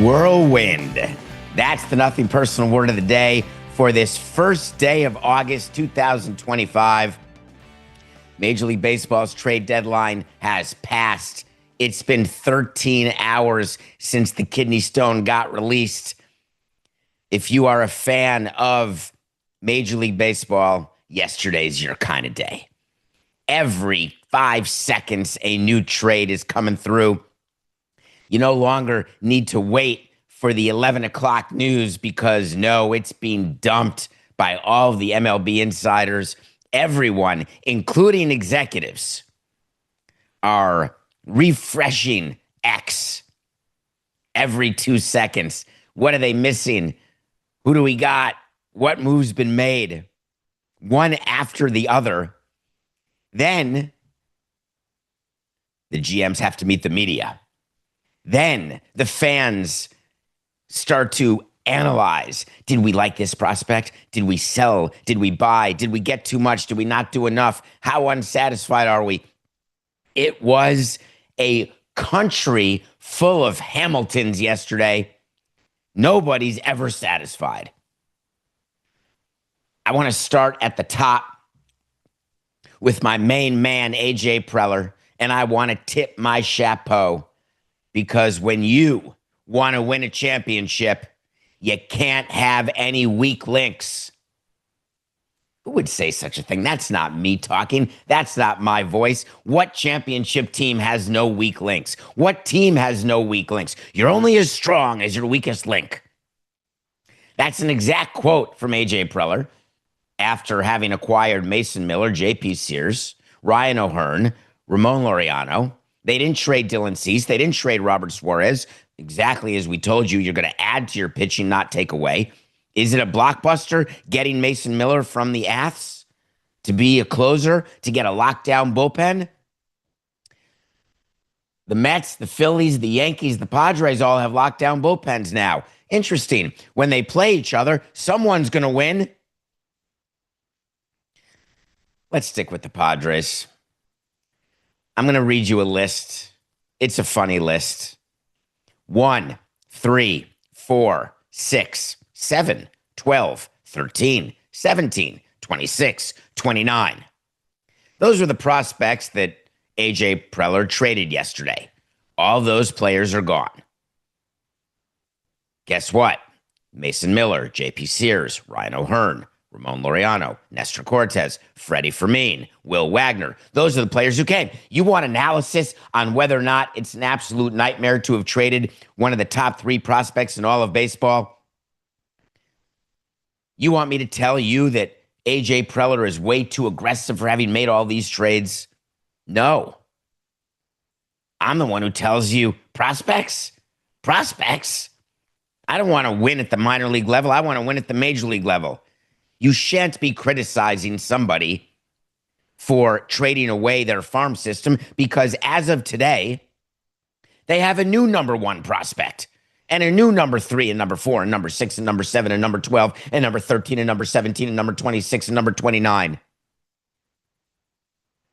Whirlwind. That's the nothing personal word of the day for this first day of August 2025. Major League Baseball's trade deadline has passed. It's been 13 hours since the kidney stone got released. If you are a fan of Major League Baseball, yesterday's your kind of day. Every 5 seconds, a new trade is coming through. You no longer need to wait for the 11 o'clock news because, no, it's being dumped by all of the MLB insiders. Everyone, including executives, are refreshing X every 2 seconds. What are they missing? Who do we got? What move's been made? One after the other. Then the GMs have to meet the media. Then the fans start to analyze. Did we like this prospect? Did we sell? Did we buy? Did we get too much? Did we not do enough? How unsatisfied are we? It was a country full of Hamiltons yesterday. Nobody's ever satisfied. I want to start at the top with my main man, AJ Preller, and I want to tip my chapeau because when you want to win a championship, you can't have any weak links. Who would say such a thing? That's not me talking. That's not my voice. What championship team has no weak links? What team has no weak links? You're only as strong as your weakest link. That's an exact quote from AJ Preller after having acquired Mason Miller, JP Sears, Ryan O'Hearn, Ramon Laureano. They didn't trade Dylan Cease. They didn't trade Robert Suarez. Exactly as we told you, you're going to add to your pitching, not take away. Is it a blockbuster getting Mason Miller from the Aths to be a closer, to get a lockdown bullpen? The Mets, the Phillies, the Yankees, the Padres all have lockdown bullpens now. Interesting. When they play each other, someone's going to win. Let's stick with the Padres. I'm going to read you a list. It's a funny list. 1, 3, 4, 6, 7, 12, 13, 17, 26, 29. Those are the prospects that AJ Preller traded yesterday. All those players are gone. Guess what? Mason Miller, JP Sears, Ryan O'Hearn, Ramon Laureano, Nestor Cortez, Freddie Fermin, Will Wagner. Those are the players who came. You want analysis on whether or not it's an absolute nightmare to have traded one of the top 3 prospects in all of baseball? You want me to tell you that AJ Preller is way too aggressive for having made all these trades? No. I'm the one who tells you prospects. I don't want to win at the minor league level. I want to win at the major league level. You shan't be criticizing somebody for trading away their farm system because as of today, they have a new number 1 prospect and a new number 3 and number 4 and number 6 and number 7 and number 12 and number 13 and number 17 and number 26 and number 29.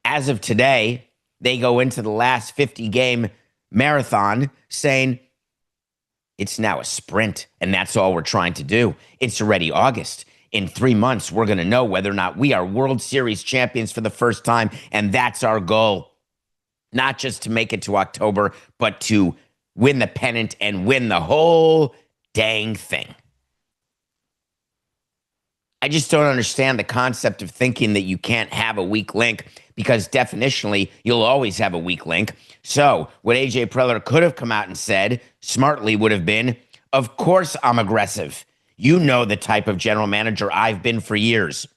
As of today, they go into the last 50-game marathon saying it's now a sprint and that's all we're trying to do. It's already August. In 3 months, we're going to know whether or not we are World Series champions for the first time, and that's our goal. Not just to make it to October, but to win the pennant and win the whole dang thing. I just don't understand the concept of thinking that you can't have a weak link because definitionally, you'll always have a weak link. So what AJ Preller could have come out and said smartly would have been, of course I'm aggressive. You know the type of general manager I've been for years.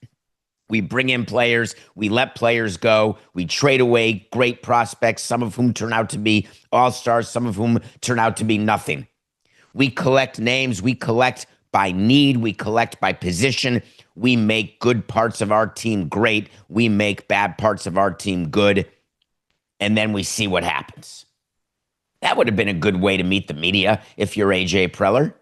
We bring in players, we let players go, we trade away great prospects, some of whom turn out to be all-stars, some of whom turn out to be nothing. We collect names, we collect by need, we collect by position. We make good parts of our team great, we make bad parts of our team good, and then we see what happens. That would have been a good way to meet the media if you're AJ Preller,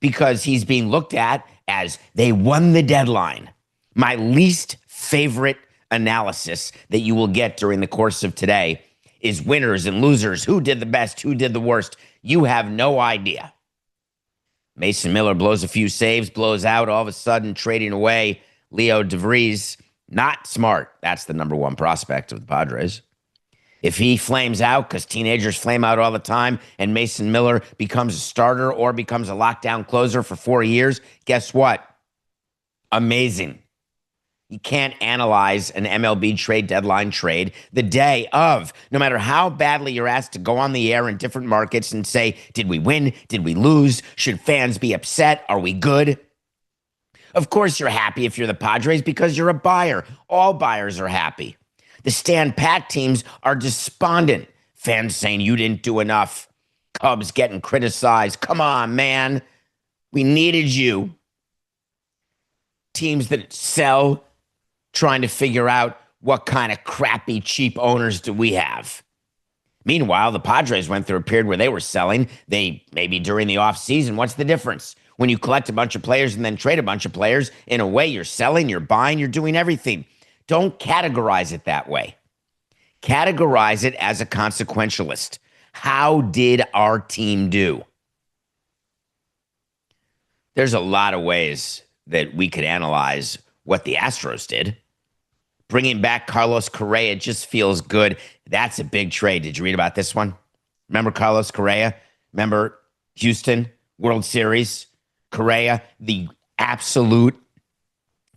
because he's being looked at as they won the deadline. My least favorite analysis that you will get during the course of today is winners and losers. Who did the best? Who did the worst? You have no idea. Mason Miller blows a few saves, blows out, all of a sudden trading away Leo DeVries. Not smart. That's the number one prospect of the Padres. If he flames out, because teenagers flame out all the time, and Mason Miller becomes a starter or becomes a lockdown closer for 4 years, guess what? Amazing. You can't analyze an MLB trade deadline trade the day of, no matter how badly you're asked to go on the air in different markets and say, did we win? Did we lose? Should fans be upset? Are we good? Of course you're happy if you're the Padres because you're a buyer. All buyers are happy. The stand pat teams are despondent. Fans saying you didn't do enough. Cubs getting criticized. Come on, man. We needed you. Teams that sell trying to figure out what kind of crappy, cheap owners do we have. Meanwhile, the Padres went through a period where they were selling. They maybe during the offseason. What's the difference? When you collect a bunch of players and then trade a bunch of players, in a way, you're selling, you're buying, you're doing everything. Don't categorize it that way. Categorize it as a consequentialist. How did our team do? There's a lot of ways that we could analyze what the Astros did. Bringing back Carlos Correa just feels good. That's a big trade. Did you read about this one? Remember Carlos Correa? Remember Houston, World Series? Correa, the absolute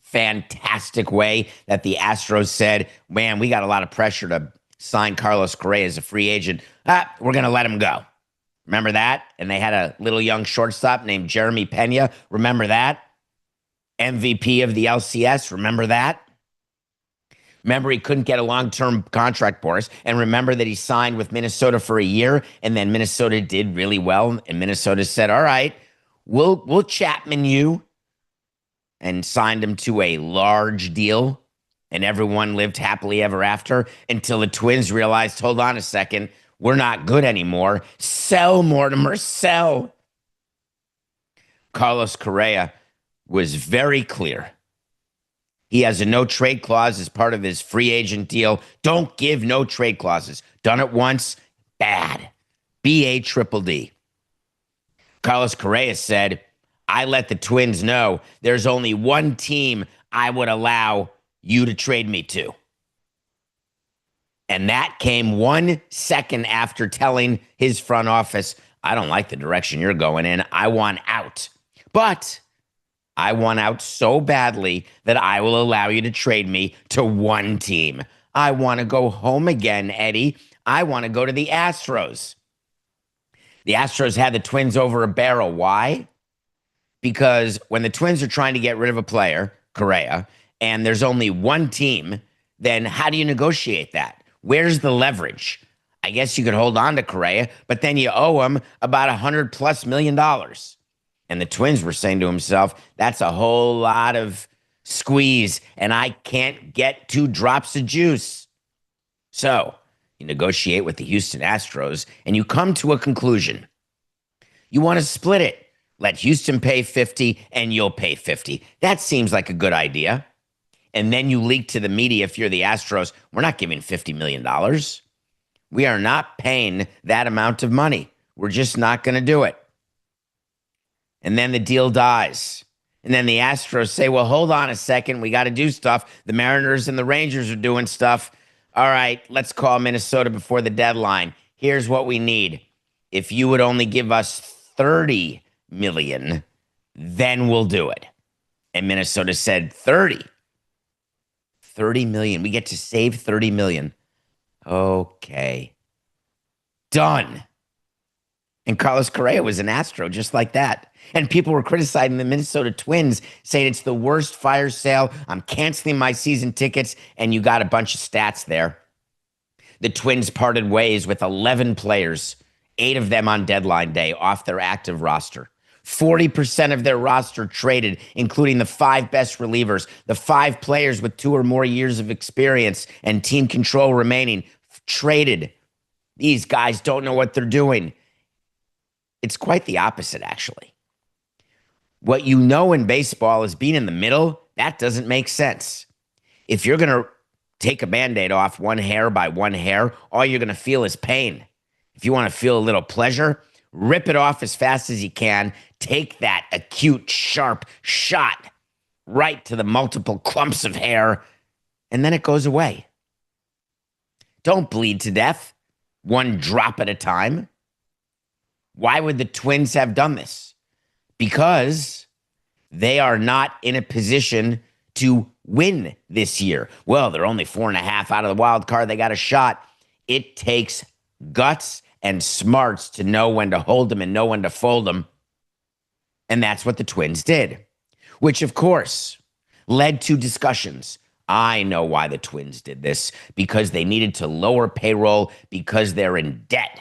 fantastic way that the Astros said, man, we got a lot of pressure to sign Carlos Correa as a free agent. We're going to let him go. Remember that? And they had a little young shortstop named Jeremy Pena. Remember that? MVP of the LCS. Remember that? Remember he couldn't get a long-term contract for us. And remember that he signed with Minnesota for a year, and then Minnesota did really well. And Minnesota said, all right, we'll Chapman you, and signed him to a large deal, and everyone lived happily ever after until the Twins realized, hold on a second, we're not good anymore. Sell, Mortimer, sell. Carlos Correa was very clear. He has a no-trade clause as part of his free agent deal. Don't give no trade clauses. Done it once, bad. B-A-triple-D. Carlos Correa said, I let the Twins know there's only one team I would allow you to trade me to. And that came 1 second after telling his front office, I don't like the direction you're going in. I want out. But I want out so badly that I will allow you to trade me to one team. I want to go home again, Eddie. I want to go to the Astros. The Astros had the Twins over a barrel. Why? Because when the Twins are trying to get rid of a player, Correa, and there's only one team, then how do you negotiate that? Where's the leverage? I guess you could hold on to Correa, but then you owe him about $100+ million. And the Twins were saying to himself, that's a whole lot of squeeze, and I can't get 2 drops of juice. So you negotiate with the Houston Astros, and you come to a conclusion. You want to split it. Let Houston pay 50, and you'll pay 50. That seems like a good idea. And then you leak to the media if you're the Astros, we're not giving $50 million. We are not paying that amount of money. We're just not going to do it. And then the deal dies. And then the Astros say, well, hold on a second. We got to do stuff. The Mariners and the Rangers are doing stuff. All right, let's call Minnesota before the deadline. Here's what we need. If you would only give us $30 million, then we'll do it. And Minnesota said 30 million. We get to save 30 million. Okay. Done. And Carlos Correa was an Astro just like that. And people were criticizing the Minnesota Twins, saying it's the worst fire sale. I'm canceling my season tickets. And you got a bunch of stats there. The Twins parted ways with 11 players, 8 of them on deadline day off their active roster. 40% of their roster traded, including the 5 best relievers, the 5 players with 2 or more years of experience and team control remaining, traded. These guys don't know what they're doing. It's quite the opposite, actually. What you know in baseball is being in the middle. That doesn't make sense. If you're going to take a Band-Aid off one hair by one hair, all you're going to feel is pain. If you want to feel a little pleasure, rip it off as fast as you can. take that acute, sharp shot right to the multiple clumps of hair, and then it goes away. Don't bleed to death, one drop at a time. Why would the Twins have done this? Because they are not in a position to win this year. Well, they're only 4.5 out of the wild card. They got a shot. It takes guts and smarts to know when to hold them and know when to fold them. And that's what the Twins did, which, of course, led to discussions. I know why the Twins did this, because they needed to lower payroll because they're in debt.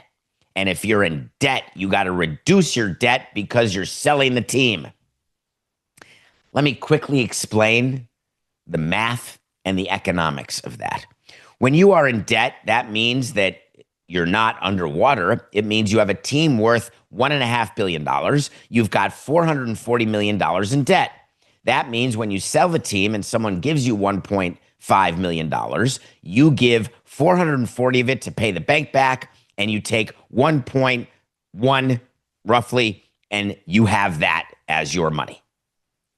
And if you're in debt, you got to reduce your debt because you're selling the team. Let me quickly explain the math and the economics of that. When you are in debt, that means that you're not underwater. It means you have a team worth $1.5 billion. You've got $440 million in debt. That means when you sell the team and someone gives you $1.5 million, you give 440 of it to pay the bank back, and you take 1.1 roughly, and you have that as your money.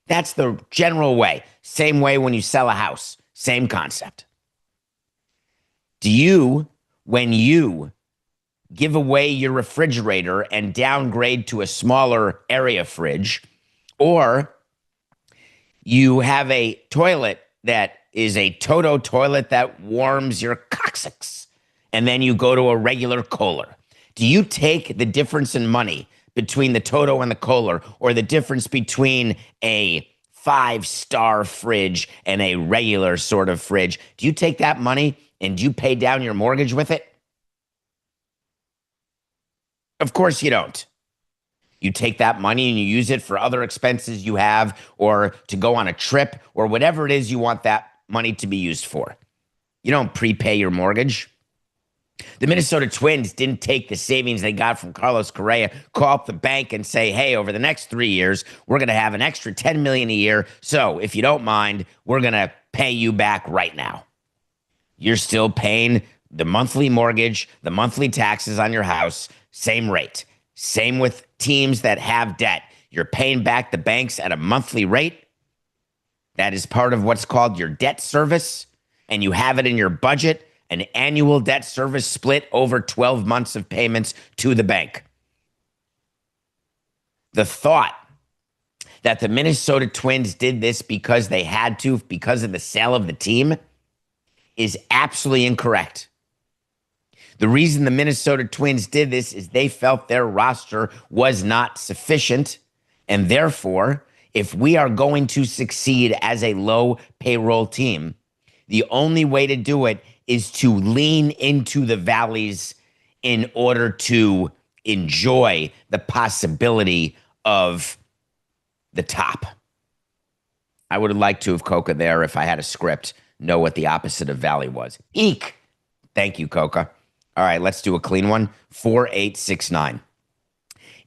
That's the general way. Same way when you sell a house. Same concept. When you give away your refrigerator and downgrade to a smaller area fridge, or you have a toilet that is a Toto toilet that warms your coccyx, and then you go to a regular Kohler, do you take the difference in money between the Toto and the Kohler, or the difference between a 5-star fridge and a regular sort of fridge? Do you take that money and you pay down your mortgage with it? Of course you don't. You take that money and you use it for other expenses you have, or to go on a trip, or whatever it is you want that money to be used for. You don't prepay your mortgage. The Minnesota Twins didn't take the savings they got from Carlos Correa, call up the bank and say, hey, over the next 3 years, we're going to have an extra $10 million a year. So if you don't mind, we're going to pay you back right now. You're still paying the monthly mortgage, the monthly taxes on your house, same rate. Same with teams that have debt. You're paying back the banks at a monthly rate. That is part of what's called your debt service, and you have it in your budget, an annual debt service split over 12 months of payments to the bank. The thought that the Minnesota Twins did this because they had to, because of the sale of the team, is absolutely incorrect. The reason the Minnesota Twins did this is they felt their roster was not sufficient, and therefore, if we are going to succeed as a low payroll team, the only way to do it is to lean into the valleys in order to enjoy the possibility of the top. I would have liked to have Coca there if I had a script, know what the opposite of valley was. Eek! Thank you, Coca. All right, let's do a clean one. 4869.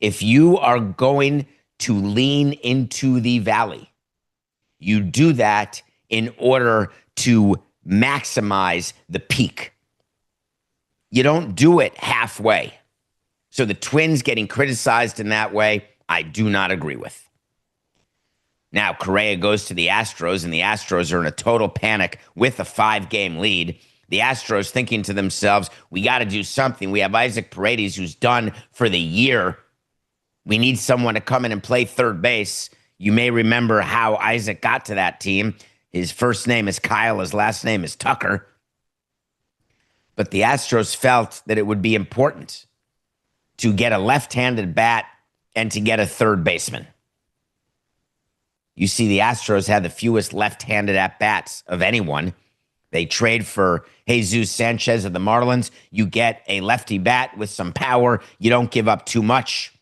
If you are going to lean into the valley, you do that in order to maximize the peak. You don't do it halfway. So the Twins getting criticized in that way, I do not agree with. Now, Correa goes to the Astros, and the Astros are in a total panic with a 5-game lead. The Astros thinking to themselves, we got to do something. We have Isaac Paredes, who's done for the year. We need someone to come in and play third base. You may remember how Isaac got to that team. His first name is Kyle. His last name is Tucker. But the Astros felt that it would be important to get a left-handed bat and to get a third baseman. You see, the Astros had the fewest left-handed at-bats of anyone. They trade for Jesus Sanchez of the Marlins. You get a lefty bat with some power. You don't give up too much.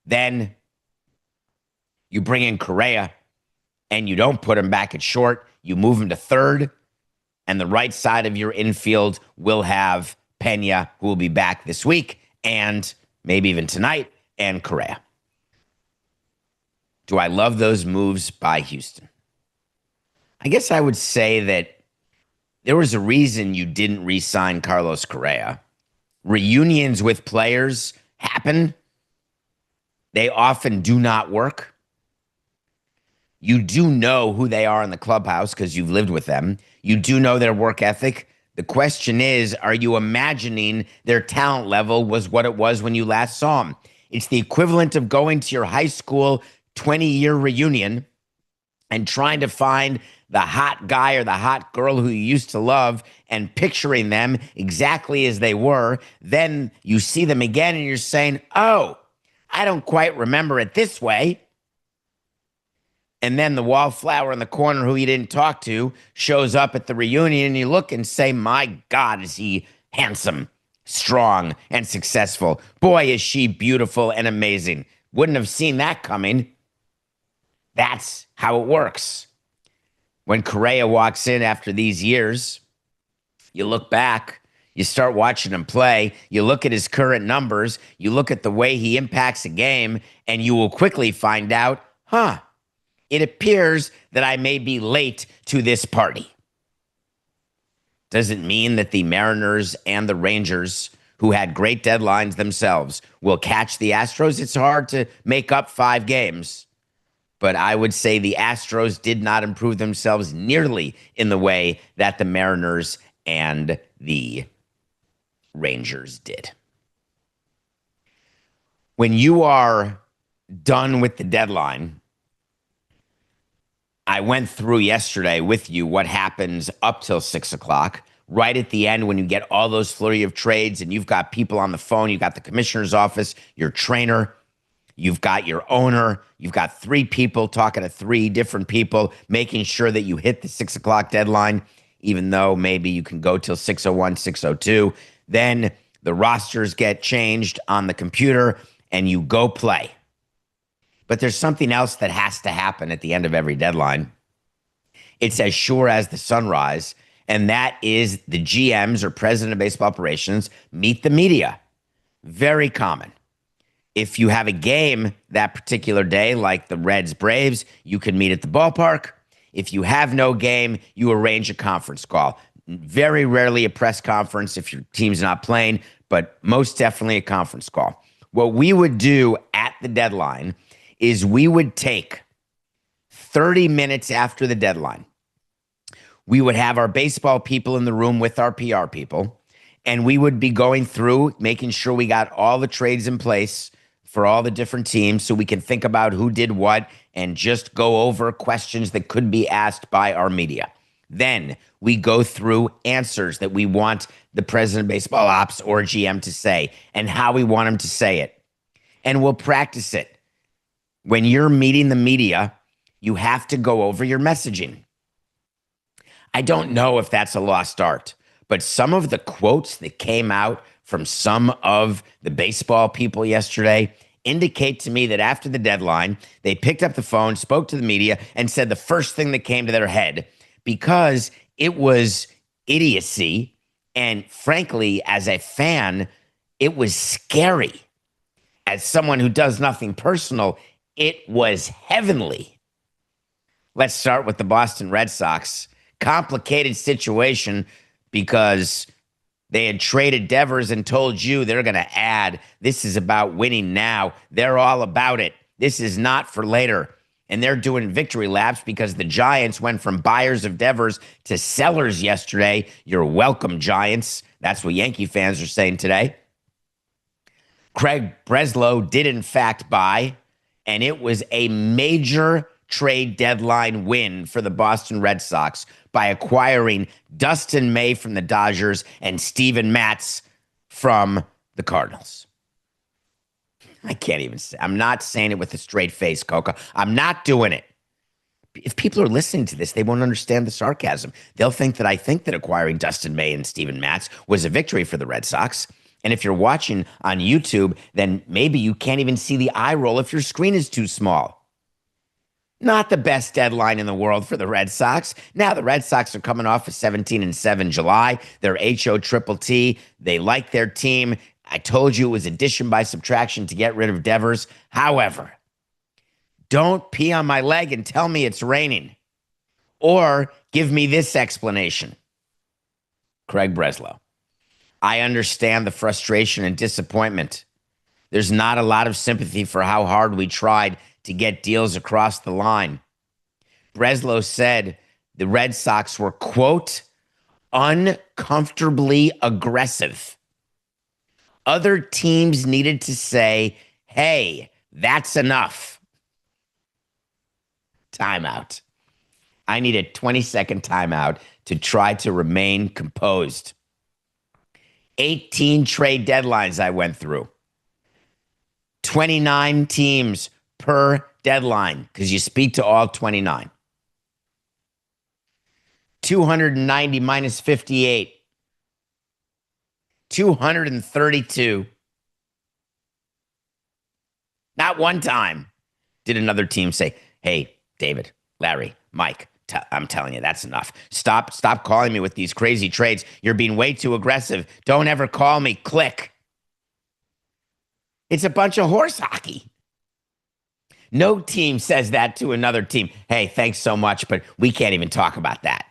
Then you bring in Correa, and you don't put him back at short. You move him to third, and the right side of your infield will have Pena, who will be back this week, and maybe even tonight, and Correa. Do I love those moves by Houston? I guess I would say that there was a reason you didn't re-sign Carlos Correa. Reunions with players happen. They often do not work. You do know who they are in the clubhouse because you've lived with them. You do know their work ethic. The question is, are you imagining their talent level was what it was when you last saw them? It's the equivalent of going to your high school 20-year reunion and trying to find the hot guy or the hot girl who you used to love and picturing them exactly as they were. Then you see them again and you're saying, oh, I don't quite remember it this way. And then the wallflower in the corner who you didn't talk to shows up at the reunion and you look and say, my God, is he handsome, strong, and successful. Boy, is she beautiful and amazing. Wouldn't have seen that coming. That's how it works. When Correa walks in after these years, you look back, you start watching him play, you look at his current numbers, you look at the way he impacts a game, and you will quickly find out, it appears that I may be late to this party. Does it mean that the Mariners and the Rangers, who had great deadlines themselves, will catch the Astros? It's hard to make up 5 games. But I would say the Astros did not improve themselves nearly in the way that the Mariners and the Rangers did. When you are done with the deadline, I went through yesterday with you what happens up till 6 o'clock. Right at the end, when you get all those flurry of trades and you've got people on the phone, you've got the commissioner's office, your trainer, you've got your owner, you've got 3 people talking to 3 different people, making sure that you hit the 6 o'clock deadline, even though maybe you can go till 6:01, 6:02. Then the rosters get changed on the computer and you go play. But there's something else that has to happen at the end of every deadline. It's as sure as the sunrise, and that is the GMs or president of baseball operations meet the media. Very common. If you have a game that particular day, like the Reds-Braves, you can meet at the ballpark. If you have no game, you arrange a conference call. Very rarely a press conference if your team's not playing, but most definitely a conference call. What we would do at the deadline is we would take 30 minutes after the deadline. We would have our baseball people in the room with our PR people, and we would be going through, making sure we got all the trades in place for all the different teams so we can think about who did what and just go over questions that could be asked by our media. Then we go through answers that we want the president of baseball ops or GM to say and how we want him to say it. And we'll practice it. When you're meeting the media, you have to go over your messaging. I don't know if that's a lost art, but some of the quotes that came out from some of the baseball people yesterday indicate to me that after the deadline, they picked up the phone, spoke to the media, and said the first thing that came to their head, because it was idiocy. And frankly, as a fan, it was scary. As someone who does nothing personal, it was heavenly. Let's start with the Boston Red Sox. Complicated situation because they had traded Devers and told you they're going to add. This is about winning now. They're all about it. This is not for later. And they're doing victory laps because the Giants went from buyers of Devers to sellers yesterday. You're welcome, Giants. That's what Yankee fans are saying today. Craig Breslow did, in fact, buy, and it was a major trade deadline win for the Boston Red Sox by acquiring Dustin May from the Dodgers and Steven Matz from the Cardinals. I can't even say. I'm not saying it with a straight face, Coca. I'm not doing it. If people are listening to this, they won't understand the sarcasm. They'll think that I think that acquiring Dustin May and Steven Matz was a victory for the Red Sox. And if you're watching on YouTube, then maybe you can't even see the eye roll if your screen is too small. Not the best deadline in the world for the Red Sox. Now, the Red Sox are coming off a 17-7 July. They're HO-T. They like their team. I told you it was addition by subtraction to get rid of Devers. However, don't pee on my leg and tell me it's raining. Or give me this explanation. Craig Breslow. I understand the frustration and disappointment There's not a lot of sympathy for how hard we tried to get deals across the line. Breslow said the Red Sox were, quote, uncomfortably aggressive. Other teams needed to say, hey, that's enough. Timeout. I need a 20-second timeout to try to remain composed. 18 trade deadlines I went through. 29 teams per deadline because you speak to all 29. 290 minus 58. 232. Not one time did another team say, hey, David, Larry, Mike, I'm telling you, that's enough. Stop calling me with these crazy trades. You're being way too aggressive. Don't ever call me. Click. It's a bunch of horse hockey. No team says that to another team. Hey, thanks so much, but we can't even talk about that.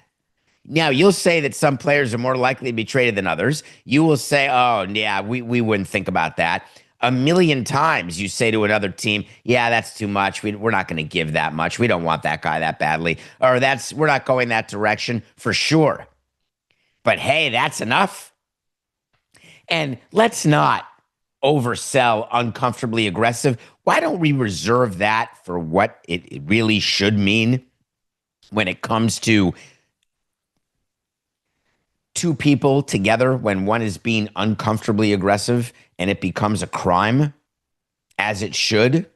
Now, you'll say that some players are more likely to be traded than others. You will say, oh, yeah, we wouldn't think about that. A million times you say to another team, yeah, that's too much. We're not going to give that much. We don't want that guy that badly. Or we're not going that direction for sure. But hey, that's enough. And let's not oversell uncomfortably aggressive. Why don't we reserve that for what it really should mean when it comes to two people together when one is being uncomfortably aggressive and it becomes a crime, as it should?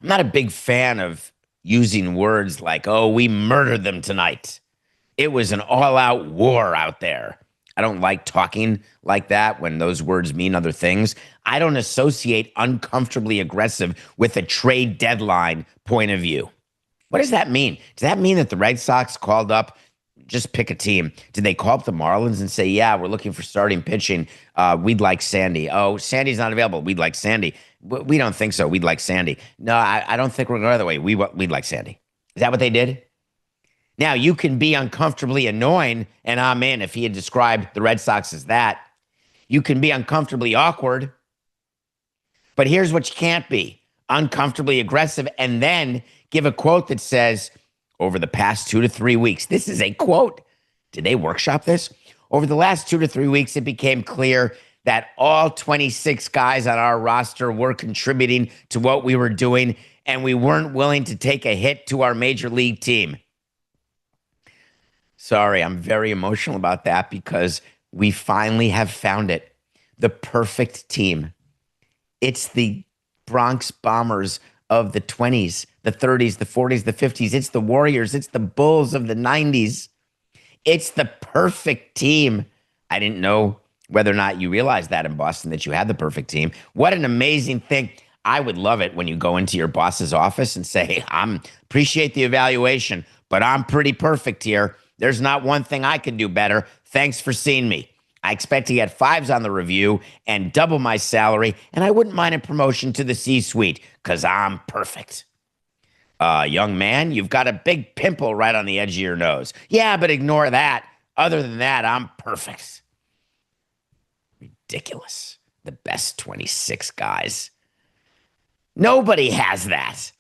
I'm not a big fan of using words like, oh, we murdered them tonight. It was an all-out war out there. I don't like talking like that when those words mean other things. I don't associate uncomfortably aggressive with a trade deadline point of view. What does that mean? Does that mean that the Red Sox called up, just pick a team, did they call up the Marlins and say, yeah, we're looking for starting pitching. We'd like Sandy. Oh, Sandy's not available. We'd like Sandy. We don't think so. We'd like Sandy. No, I don't think we're going the other way. We'd like Sandy. Is that what they did? Now, you can be uncomfortably annoying, and I'm in if he had described the Red Sox as that. You can be uncomfortably awkward. But here's what you can't be: uncomfortably aggressive, and then give a quote that says, over the past 2 to 3 weeks, this is a quote. Did they workshop this? Over the last 2 to 3 weeks, it became clear that all 26 guys on our roster were contributing to what we were doing, and we weren't willing to take a hit to our major league team. Sorry, I'm very emotional about that because we finally have found it. The perfect team. It's the Bronx Bombers of the 20s, the 30s, the 40s, the 50s. It's the Warriors. It's the Bulls of the 90s. It's the perfect team. I didn't know whether or not you realized that in Boston, that you had the perfect team. What an amazing thing. I would love it when you go into your boss's office and say, hey, appreciate the evaluation, but I'm pretty perfect here. There's not one thing I can do better. Thanks for seeing me. I expect to get 5s on the review and double my salary, and I wouldn't mind a promotion to the C-suite because I'm perfect. Young man, you've got a big pimple right on the edge of your nose. Yeah, but ignore that. Other than that, I'm perfect. Ridiculous. The best 26 guys. Nobody has that.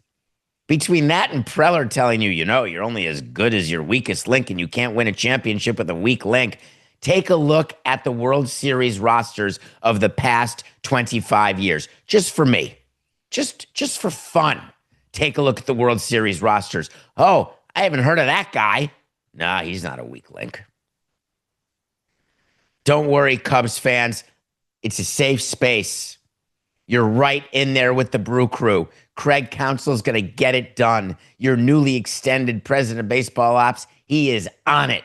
Between that and Preller telling you, you're only as good as your weakest link and you can't win a championship with a weak link, take a look at the World Series rosters of the past 25 years. Just for me. Just for fun. Take a look at the World Series rosters. Oh, I haven't heard of that guy. Nah, he's not a weak link. Don't worry, Cubs fans. It's a safe space. You're right in there with the Brew Crew. Craig Counsell's going to get it done. Your newly extended president of baseball ops, he is on it.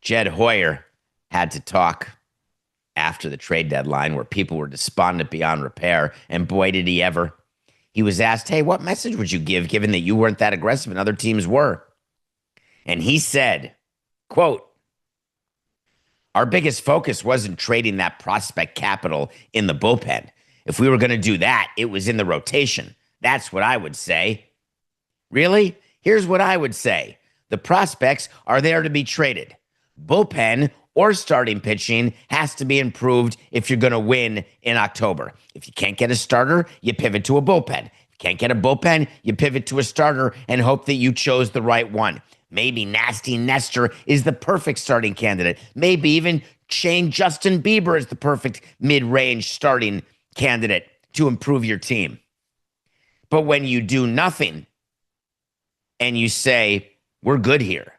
Jed Hoyer had to talk after the trade deadline where people were despondent beyond repair, and boy, did he ever. He was asked, hey, what message would you give given that you weren't that aggressive and other teams were? And he said, quote, our biggest focus wasn't trading that prospect capital in the bullpen. If we were going to do that, it was in the rotation. That's what I would say. Really? Here's what I would say. The prospects are there to be traded. Bullpen or starting pitching has to be improved if you're going to win in October. If you can't get a starter, you pivot to a bullpen. If you can't get a bullpen, you pivot to a starter and hope that you chose the right one. Maybe Nasty Nestor is the perfect starting candidate. Maybe even Shane Justin Bieber is the perfect mid-range starting candidate to improve your team. But when you do nothing and you say, we're good here,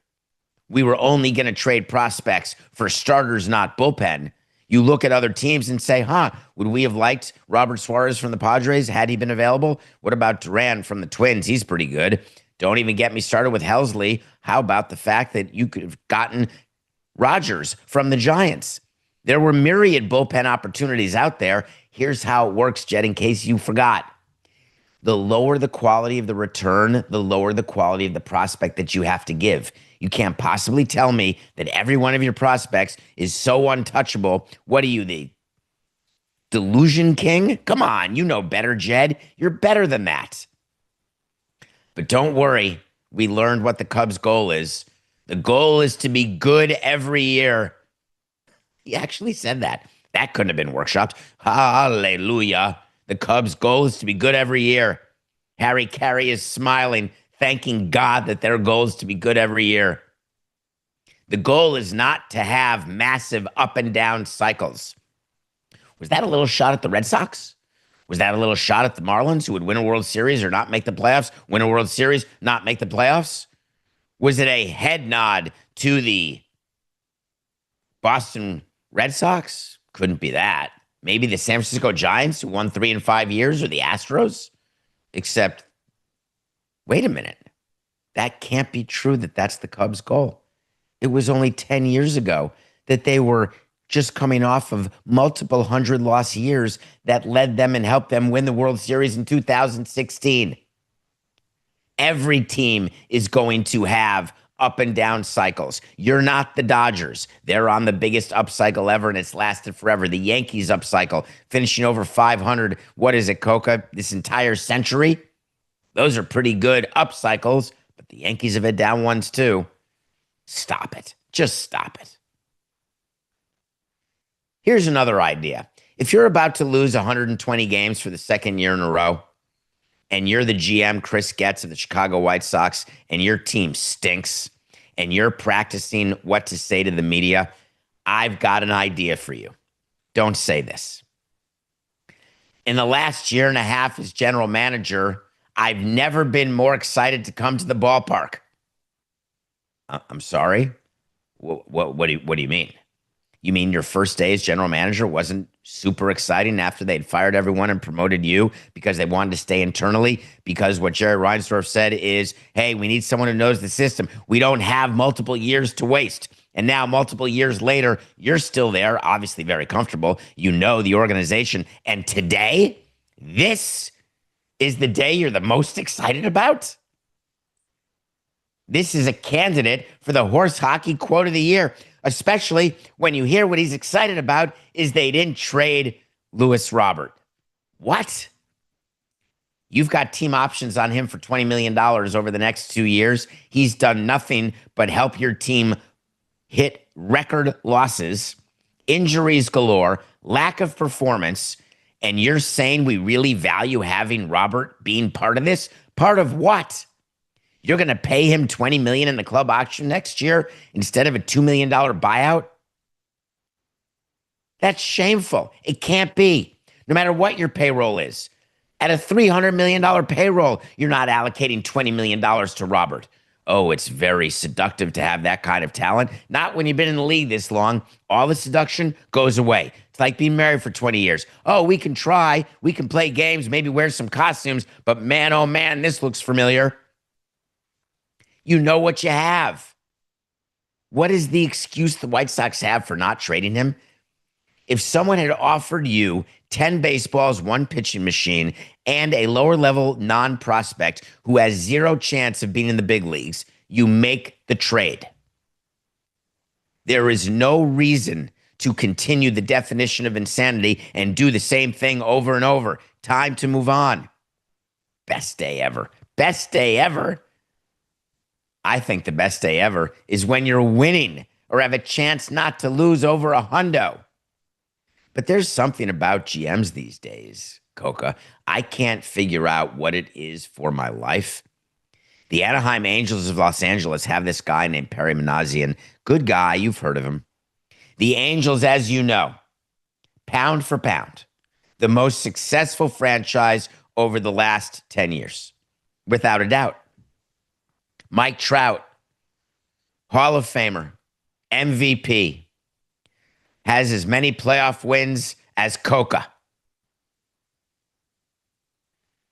we were only going to trade prospects for starters, not bullpen, you look at other teams and say, would we have liked Robert Suarez from the Padres had he been available? What about Duran from the Twins? He's pretty good. Don't even get me started with Helsley. How about the fact that you could have gotten Rogers from the Giants? There were myriad bullpen opportunities out there. Here's how it works, Jed, in case you forgot. The lower the quality of the return, the lower the quality of the prospect that you have to give. You can't possibly tell me that every one of your prospects is so untouchable. What are you, the delusion king? Come on, you know better, Jed. You're better than that. But don't worry, we learned what the Cubs' goal is. The goal is to be good every year. He actually said that. That couldn't have been workshopped. Hallelujah. The Cubs' goal is to be good every year. Harry Carey is smiling, thanking God that their goal is to be good every year. The goal is not to have massive up and down cycles. Was that a little shot at the Red Sox? Was that a little shot at the Marlins, who would win a World Series or not make the playoffs, win a World Series, not make the playoffs? Was it a head nod to the Boston Red Sox? Couldn't be that. Maybe the San Francisco Giants, who won 3 in 5 years, or the Astros? Except, wait a minute. That can't be true that that's the Cubs' goal. It was only 10 years ago that they were just coming off of multiple 100-loss years that led them and helped them win the World Series in 2016. Every team is going to have up and down cycles. You're not the Dodgers. They're on the biggest upcycle ever, and it's lasted forever. The Yankees upcycle, finishing over 500. What is it, Coca? This entire century? Those are pretty good upcycles, but the Yankees have had down ones too. Stop it. Just stop it. Here's another idea. If you're about to lose 120 games for the second year in a row, and you're the GM, Chris Getz of the Chicago White Sox, and your team stinks, and you're practicing what to say to the media, I've got an idea for you. Don't say this. In the last year and a half as general manager, I've never been more excited to come to the ballpark. I'm sorry? What do you mean? You mean your first day as general manager wasn't super exciting after they'd fired everyone and promoted you because they wanted to stay internally? Because what Jerry Reinsdorf said is, hey, we need someone who knows the system. We don't have multiple years to waste. And now multiple years later, you're still there, obviously very comfortable. You know the organization. And today, this is the day you're the most excited about? This is a candidate for the horse hockey quote of the year, especially when you hear what he's excited about is they didn't trade Luis Robert. What? You've got team options on him for $20 million over the next 2 years. He's done nothing but help your team hit record losses, injuries galore, lack of performance, and you're saying we really value having Robert being part of this? Part of what? You're going to pay him $20 million in the club auction next year instead of a $2 million buyout? That's shameful. It can't be. No matter what your payroll is. At a $300 million payroll, you're not allocating $20 million to Robert. Oh, it's very seductive to have that kind of talent. Not when you've been in the league this long. All the seduction goes away. It's like being married for 20 years. Oh, we can try. We can play games, maybe wear some costumes. But man, oh man, this looks familiar. You know what you have. What is the excuse the White Sox have for not trading him? If someone had offered you 10 baseballs, 1 pitching machine, and a lower-level non-prospect who has 0 chance of being in the big leagues, you make the trade. There is no reason to continue the definition of insanity and do the same thing over and over. Time to move on. Best day ever. Best day ever. I think the best day ever is when you're winning or have a chance not to lose over a hundo. But there's something about GMs these days, Coca. I can't figure out what it is for my life. The Anaheim Angels of Los Angeles have this guy named Perry Manassian. Good guy. You've heard of him. The Angels, as you know, pound for pound, the most successful franchise over the last 10 years, without a doubt. Mike Trout, Hall of Famer, MVP, has as many playoff wins as Coca.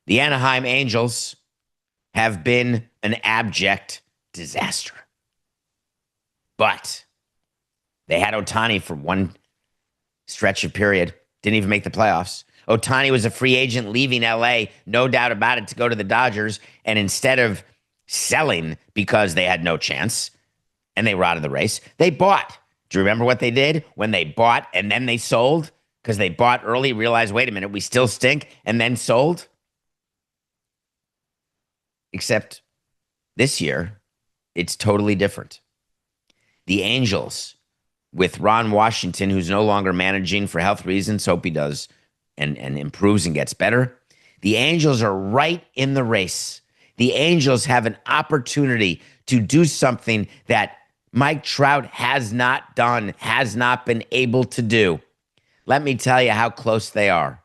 The Anaheim Angels have been an abject disaster. But they had Ohtani for one stretch of period, didn't even make the playoffs. Ohtani was a free agent leaving LA, no doubt about it, to go to the Dodgers. And instead of selling because they had no chance and they were out of the race, they bought. Do you remember what they did when they bought and then they sold? Because they bought early, realized, wait a minute, we still stink, and then sold? Except this year, it's totally different. The Angels, with Ron Washington, who's no longer managing for health reasons, hope he does and improves and gets better. The Angels are right in the race. The Angels have an opportunity to do something that Mike Trout has not done, has not been able to do. Let me tell you how close they are.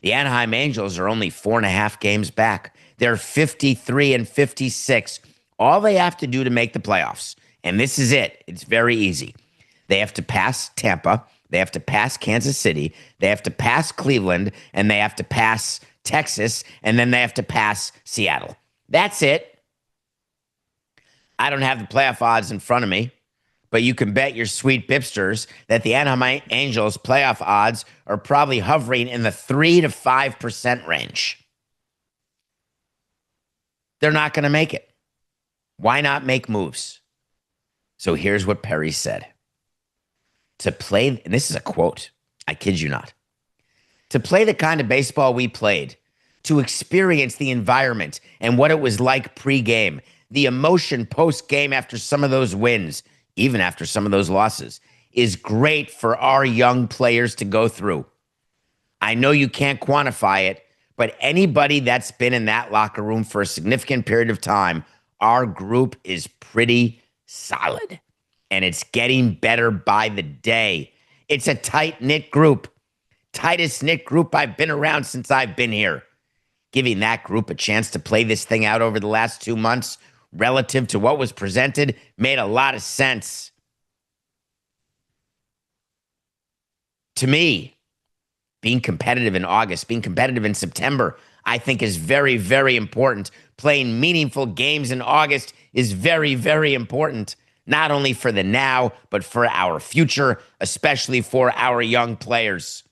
The Anaheim Angels are only 4.5 games back. They're 53 and 56. All they have to do to make the playoffs, and this is it, it's very easy. They have to pass Tampa, they have to pass Kansas City, they have to pass Cleveland, and they have to pass Texas, and then they have to pass Seattle. That's it. I don't have the playoff odds in front of me, but you can bet your sweet bipsters that the Anaheim Angels playoff odds are probably hovering in the 3 to 5% range. They're not going to make it. Why not make moves? So here's what Perry said. To play, and this is a quote, I kid you not. To play the kind of baseball we played, to experience the environment and what it was like pre-game, the emotion post-game after some of those wins, even after some of those losses, is great for our young players to go through. I know you can't quantify it, but anybody that's been in that locker room for a significant period of time, our group is pretty solid. And it's getting better by the day. It's a tight-knit group. Tightest knit group I've been around since I've been here. Giving that group a chance to play this thing out over the last 2 months relative to what was presented made a lot of sense. To me, being competitive in August, being competitive in September, I think is very, very important. Playing meaningful games in August is very, very important, not only for the now, but for our future, especially for our young players.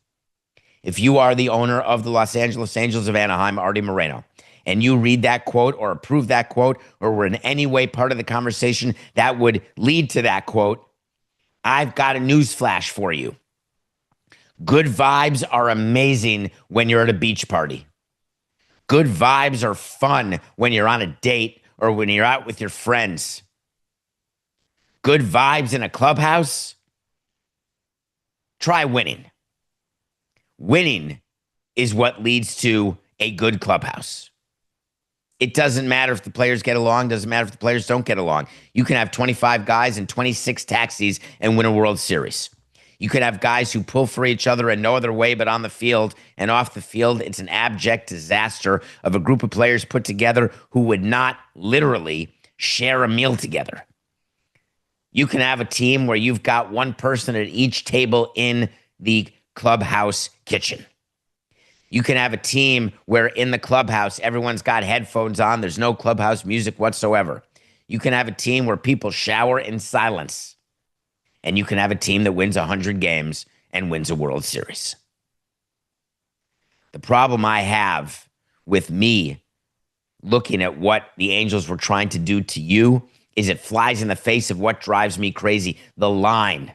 If you are the owner of the Los Angeles Angels of Anaheim, Artie Moreno, and you read that quote or approve that quote or were in any way part of the conversation that would lead to that quote, I've got a news flash for you. Good vibes are amazing when you're at a beach party. Good vibes are fun when you're on a date or when you're out with your friends. Good vibes in a clubhouse? Try winning. Winning is what leads to a good clubhouse. It doesn't matter if the players get along, doesn't matter if the players don't get along. You can have 25 guys and 26 taxis and win a World Series. You could have guys who pull for each other in no other way but on the field, and off the field, it's an abject disaster of a group of players put together who would not literally share a meal together. You can have a team where you've got one person at each table in the clubhouse kitchen. You can have a team where in the clubhouse, everyone's got headphones on. There's no clubhouse music whatsoever. You can have a team where people shower in silence. And you can have a team that wins 100 games and wins a World Series. The problem I have with me looking at what the Angels were trying to do to you is it flies in the face of what drives me crazy, the line.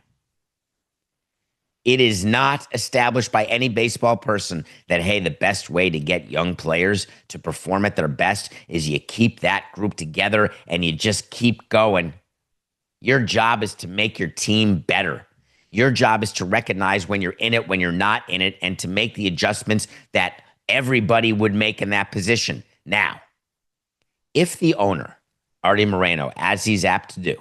It is not established by any baseball person that, hey, the best way to get young players to perform at their best is you keep that group together and you just keep going. Your job is to make your team better. Your job is to recognize when you're in it, when you're not in it, and to make the adjustments that everybody would make in that position. Now, if the owner, Artie Moreno, as he's apt to do,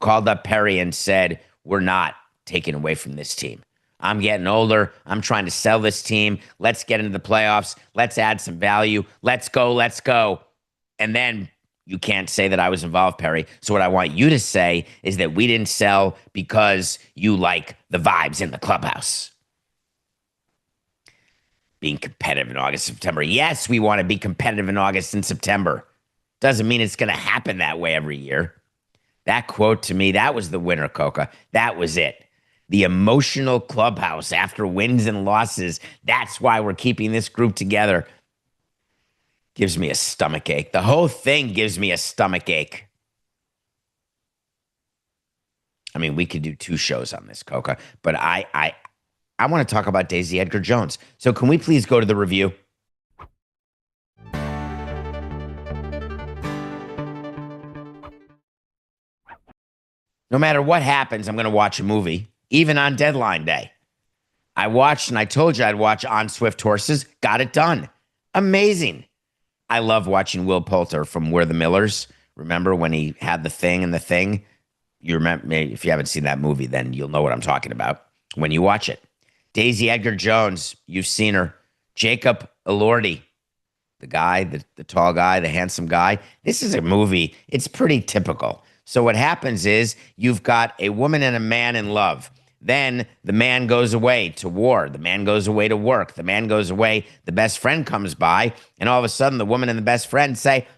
called up Perry and said, we're not taking away from this team. I'm getting older. I'm trying to sell this team. Let's get into the playoffs. Let's add some value. Let's go. Let's go. And then you can't say that I was involved, Perry. So what I want you to say is that we didn't sell because you like the vibes in the clubhouse. Being competitive in August, September. Yes, we want to be competitive in August and September. Doesn't mean it's going to happen that way every year. That quote to me, that was the winner, Coca. That was it. The emotional clubhouse after wins and losses. That's why we're keeping this group together. Gives me a stomach ache. The whole thing gives me a stomach ache. I mean, we could do 2 shows on this, Coca, but I want to talk about Daisy Edgar Jones. So can we please go to the review? No matter what happens, I'm going to watch a movie, even on deadline day. I watched, and I told you I'd watch On Swift Horses. Got it done. Amazing. I love watching Will Poulter from We're the Millers. Remember when he had the thing and the thing? You remember, if you haven't seen that movie, then you'll know what I'm talking about when you watch it. Daisy Edgar Jones, you've seen her. Jacob Elordi, the guy, the tall guy, the handsome guy. This is a movie. It's pretty typical. So what happens is you've got a woman and a man in love. Then the man goes away to war. The man goes away to work. The man goes away. The best friend comes by. And all of a sudden, the woman and the best friend say,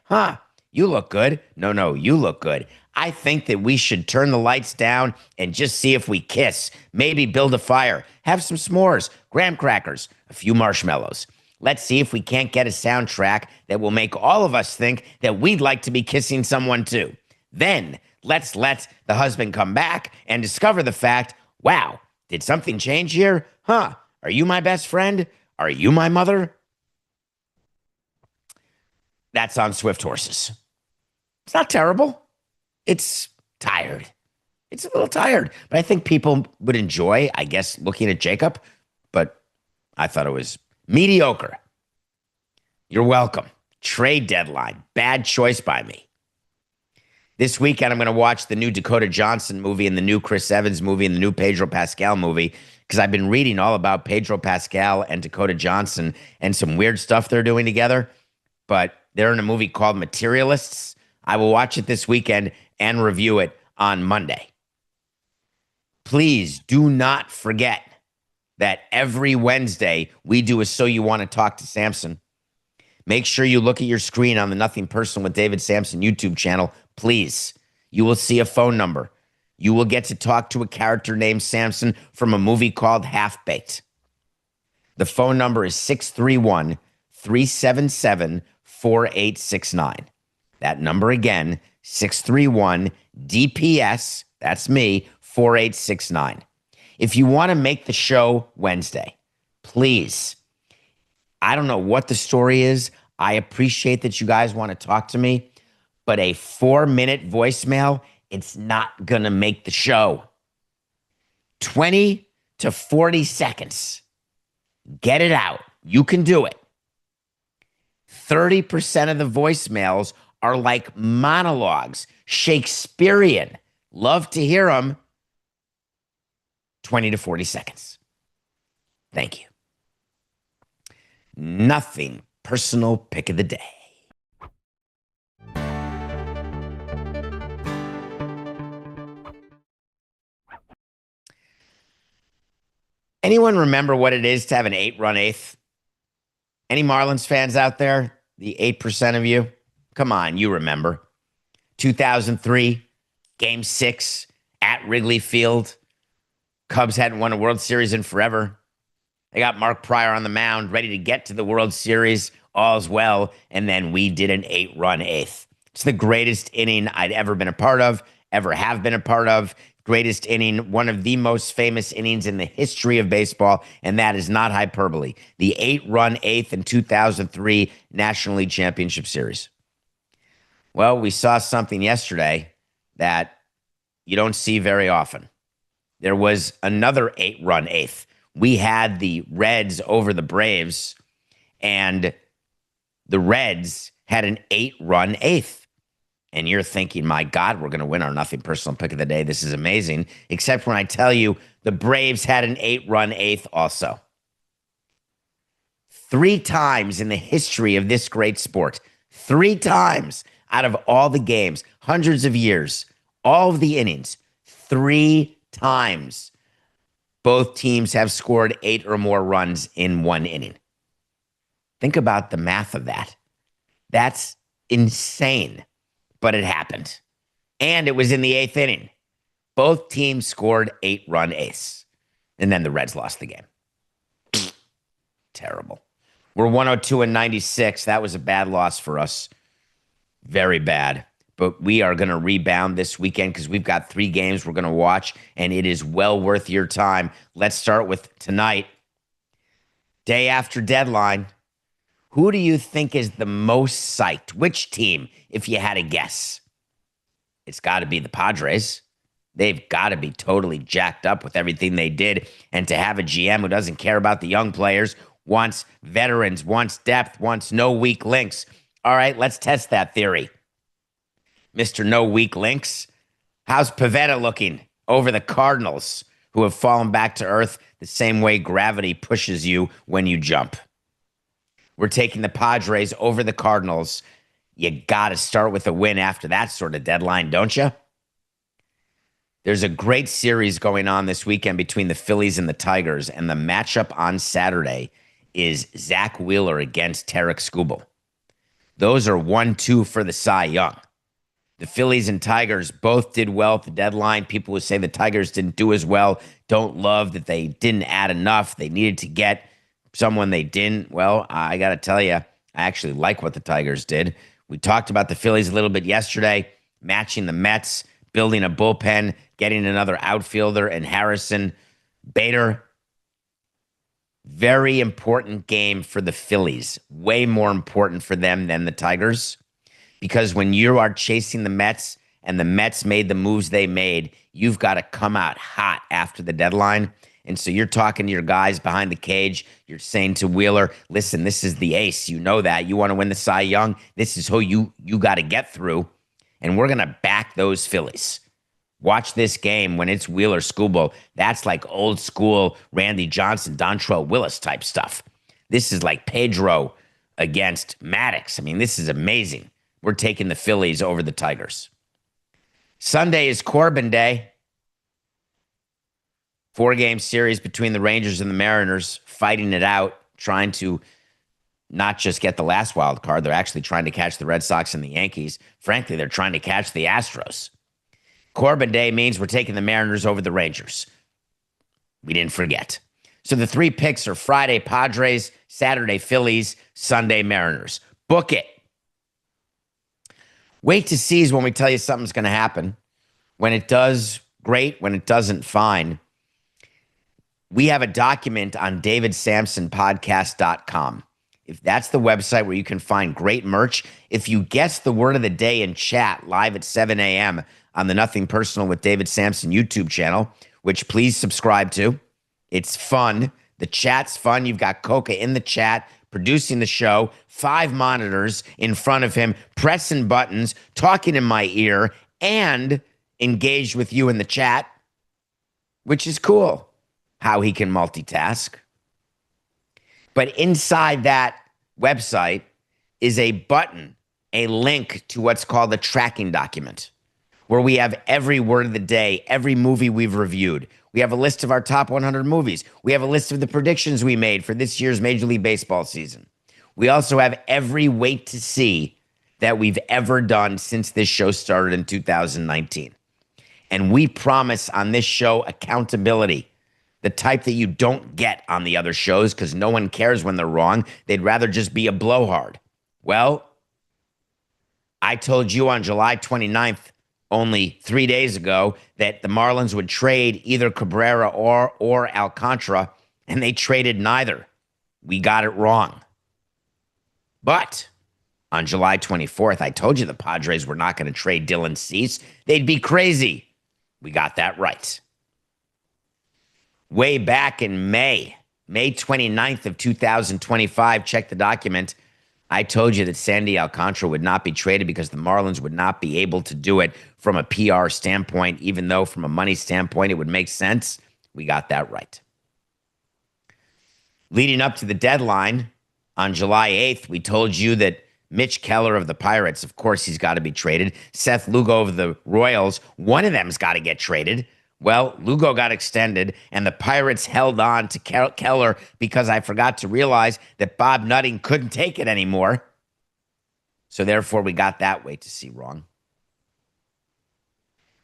you look good. No, you look good. I think that we should turn the lights down and just see if we kiss. Maybe build a fire. Have some s'mores, graham crackers, a few marshmallows. Let's see if we can't get a soundtrack that will make all of us think that we'd like to be kissing someone too. Then let's let the husband come back and discover the fact, wow, did something change here? Are you my best friend? Are you my mother? That's On Swift Horses. It's not terrible. It's tired. It's a little tired. But I think people would enjoy, I guess, looking at Jacob. But I thought it was mediocre. You're welcome. Trade deadline. Bad choice by me. This weekend, I'm going to watch the new Dakota Johnson movie and the new Chris Evans movie and the new Pedro Pascal movie because I've been reading all about Pedro Pascal and Dakota Johnson and some weird stuff they're doing together. But they're in a movie called Materialists. I will watch it this weekend and review it on Monday. Please do not forget that every Wednesday we do a So You Want to Talk to Samson. Make sure you look at your screen on the Nothing Personal with David Samson YouTube channel. Please, you will see a phone number. You will get to talk to a character named Samson from a movie called Half Baked. The phone number is 631-377-4869. That number again, 631-DPS, that's me, 4869. If you want to make the show Wednesday, please, I don't know what the story is. I appreciate that you guys want to talk to me. But a 4-minute voicemail, it's not going to make the show. 20 to 40 seconds. Get it out. You can do it. 30% of the voicemails are like monologues, Shakespearean. Love to hear them. 20 to 40 seconds. Thank you. Nothing personal pick of the day. Anyone remember what it is to have an 8-run eighth? Any Marlins fans out there? The 8% of you? Come on, you remember. 2003, Game 6 at Wrigley Field. Cubs hadn't won a World Series in forever. They got Mark Pryor on the mound, ready to get to the World Series. All's well. And then we did an 8-run eighth. It's the greatest inning I'd ever been a part of, ever have been a part of. Greatest inning, one of the most famous innings in the history of baseball, and that is not hyperbole. The 8-run eighth in 2003 National League Championship Series. Well, we saw something yesterday that you don't see very often. There was another 8-run eighth. We had the Reds over the Braves, and the Reds had an 8-run eighth. And you're thinking, my God, we're going to win our nothing personal pick of the day. This is amazing. Except when I tell you the Braves had an 8-run eighth also. 3 times in the history of this great sport, 3 times out of all the games, hundreds of years, all of the innings, 3 times both teams have scored 8 or more runs in 1 inning. Think about the math of that. That's insane, but it happened. And it was in the 8th inning. Both teams scored 8-run eighths. And then the Reds lost the game. Terrible. We're 102-96. That was a bad loss for us. Very bad. But we are going to rebound this weekend because we've got 3 games we're going to watch, and it is well worth your time. Let's start with tonight. Day after deadline. Who do you think is the most psyched? Which team, if you had a guess? It's got to be the Padres. They've got to be totally jacked up with everything they did. And to have a GM who doesn't care about the young players, wants veterans, wants depth, wants no weak links. All right, let's test that theory. Mr. No Weak Links, how's Pivetta looking over the Cardinals, who have fallen back to earth the same way gravity pushes you when you jump? We're taking the Padres over the Cardinals. You got to start with a win after that sort of deadline, don't you? There's a great series going on this weekend between the Phillies and the Tigers, and the matchup on Saturday is Zach Wheeler against Tarek Skubal. Those are 1-2 for the Cy Young. The Phillies and Tigers both did well at the deadline. People who say the Tigers didn't do as well don't love that they didn't add enough. They needed to get someone they didn't. Well, I got to tell you, I actually like what the Tigers did. We talked about the Phillies a little bit yesterday, matching the Mets, building a bullpen, getting another outfielder, and Harrison Bader. Very important game for the Phillies. Way more important for them than the Tigers. Because when you are chasing the Mets and the Mets made the moves they made, you've got to come out hot after the deadline. And so you're talking to your guys behind the cage. You're saying to Wheeler, listen, this is the ace. You know that. You want to win the Cy Young. This is who you got to get through. And we're going to back those Phillies. Watch this game when it's Wheeler Skubal. That's like old school Randy Johnson, Dontrelle Willis type stuff. This is like Pedro against Maddox. I mean, this is amazing. We're taking the Phillies over the Tigers. Sunday is Corbin Day. 4-game series between the Rangers and the Mariners, fighting it out, trying to not just get the last wild card. They're actually trying to catch the Red Sox and the Yankees. Frankly, they're trying to catch the Astros. Corbin Day means we're taking the Mariners over the Rangers. We didn't forget. So the 3 picks are Friday Padres, Saturday Phillies, Sunday Mariners. Book it. Wait to see is when we tell you something's going to happen. When it does, great. When it doesn't, fine. We have a document on davidsamsonpodcast.com. If that's the website where you can find great merch, if you guess the word of the day in chat live at 7 a.m. on the Nothing Personal with David Samson YouTube channel, which please subscribe to. It's fun. The chat's fun. You've got Coca in the chat, producing the show, 5 monitors in front of him, pressing buttons, talking in my ear, and engaged with you in the chat, which is cool how he can multitask. But inside that website is a button, a link to what's called a tracking document, where we have every word of the day, every movie we've reviewed. We have a list of our top 100 movies. We have a list of the predictions we made for this year's Major League Baseball season. We also have every wait to see that we've ever done since this show started in 2019. And we promise on this show accountability, the type that you don't get on the other shows because no one cares when they're wrong. They'd rather just be a blowhard. Well, I told you on July 29th, only 3 days ago, that the Marlins would trade either Cabrera or Alcantara, and they traded neither. We got it wrong. But on July 24th, I told you the Padres were not going to trade Dylan Cease. They'd be crazy. We got that right. Way back in May 29th of 2025, check the document. I told you that Sandy Alcantara would not be traded because the Marlins would not be able to do it from a PR standpoint, even though from a money standpoint it would make sense. We got that right. Leading up to the deadline on July 8th, we told you that Mitch Keller of the Pirates, of course, he's got to be traded. Seth Lugo of the Royals, one of them's got to get traded. Well, Lugo got extended, and the Pirates held on to Keller because I forgot to realize that Bob Nutting couldn't take it anymore. So therefore, we got that wait to see wrong.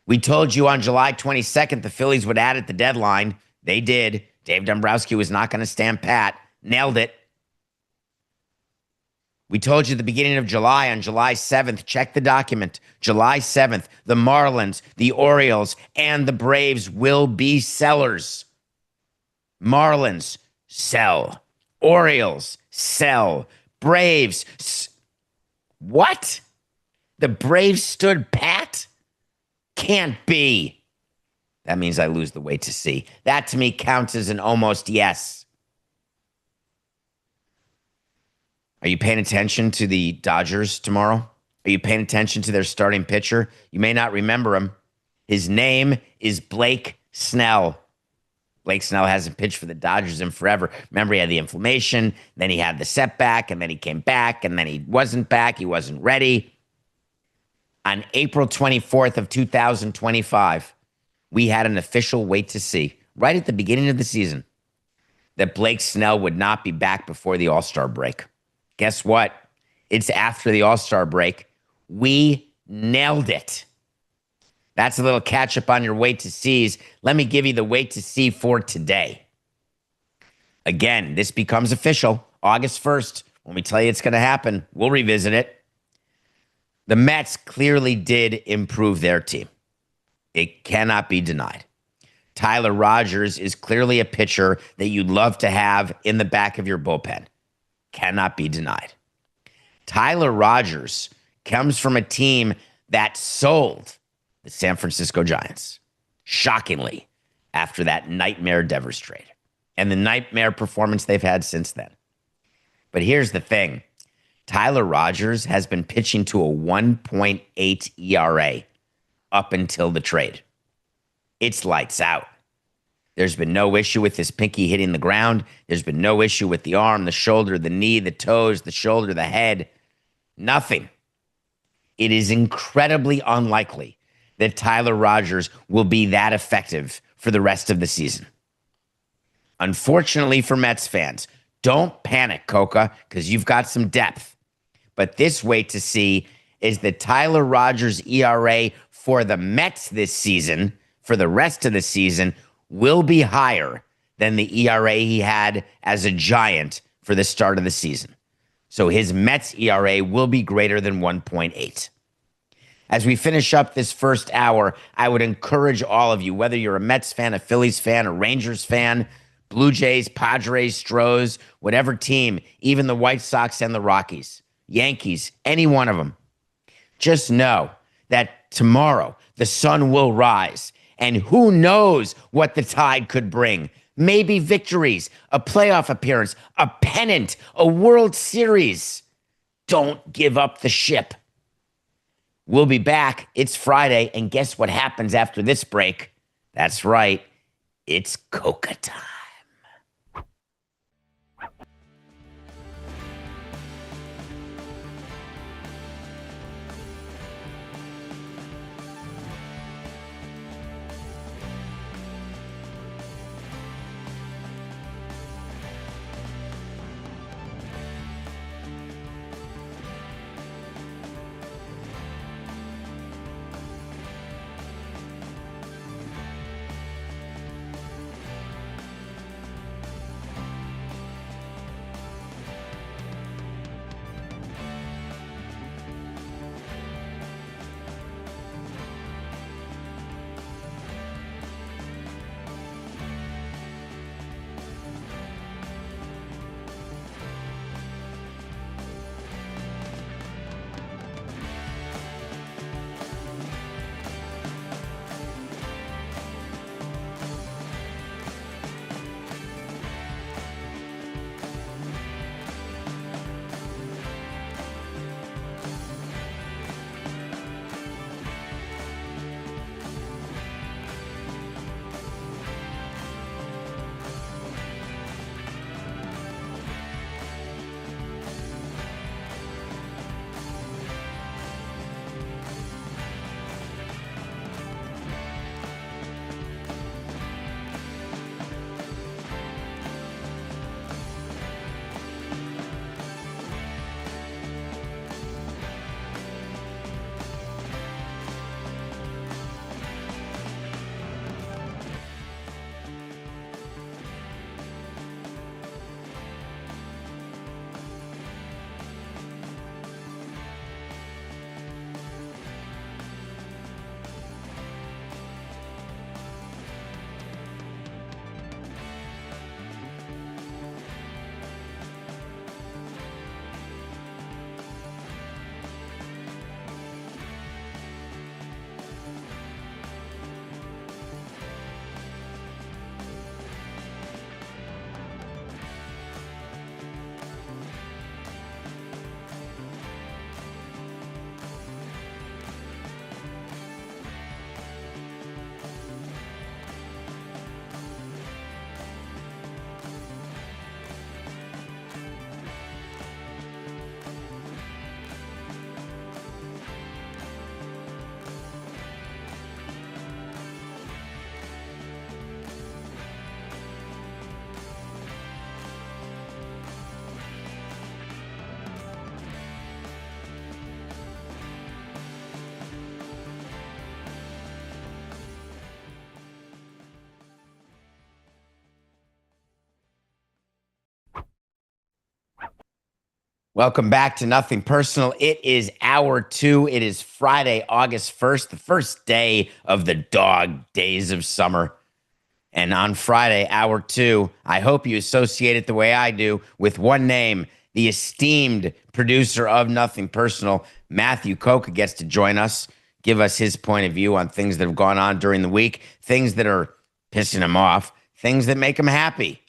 We told you on July 22nd the Phillies would add at the deadline. They did. Dave Dombrowski was not going to stand pat. Nailed it. We told you at the beginning of July, on July 7th, check the document. July 7th, the Marlins, the Orioles, and the Braves will be sellers. Marlins, sell. Orioles, sell. Braves, what? The Braves stood pat? Can't be. That means I lose the wait to see. That to me counts as an almost yes. Are you paying attention to the Dodgers tomorrow? Are you paying attention to their starting pitcher? You may not remember him. His name is Blake Snell. Blake Snell hasn't pitched for the Dodgers in forever. Remember, he had the inflammation, then he had the setback, and then he came back, and then he wasn't back. He wasn't ready. On April 24th of 2025, we had an official wait to see, right at the beginning of the season, that Blake Snell would not be back before the All-Star break. Guess what? It's after the All-Star break. We nailed it. That's a little catch up on your wait to sees. Let me give you the wait to see for today. Again, this becomes official August 1st. When we tell you it's going to happen, we'll revisit it. The Mets clearly did improve their team. It cannot be denied. Tyler Rogers is clearly a pitcher that you'd love to have in the back of your bullpen. Cannot be denied. Tyler Rogers comes from a team that sold the San Francisco Giants, shockingly, after that nightmare Devers trade and the nightmare performance they've had since then. But here's the thing. Tyler Rogers has been pitching to a 1.8 ERA up until the trade. It's lights out. There's been no issue with his pinky hitting the ground. There's been no issue with the arm, the shoulder, the knee, the toes, the shoulder, the head. Nothing. It is incredibly unlikely that Tyler Rogers will be that effective for the rest of the season. Unfortunately for Mets fans, don't panic, Coca, because you've got some depth. But this wait to see is that Tyler Rogers' ERA for the Mets this season, for the rest of the season, will be higher than the ERA he had as a Giant for the start of the season. So his Mets ERA will be greater than 1.8. As we finish up this first hour, I would encourage all of you, whether you're a Mets fan, a Phillies fan, a Rangers fan, Blue Jays, Padres, Stros, whatever team, even the White Sox and the Rockies, Yankees, any one of them, just know that tomorrow the sun will rise. And who knows what the tide could bring. Maybe victories, a playoff appearance, a pennant, a World Series. Don't give up the ship. We'll be back. It's Friday. And guess what happens after this break? That's right. It's Coca time. Welcome back to Nothing Personal. It is hour two. It is Friday, August 1st, the first day of the dog days of summer. And on Friday, hour two, I hope you associate it the way I do with one name, the esteemed producer of Nothing Personal, Matthew Coca, gets to join us, give us his point of view on things that have gone on during the week, things that are pissing him off, things that make him happy.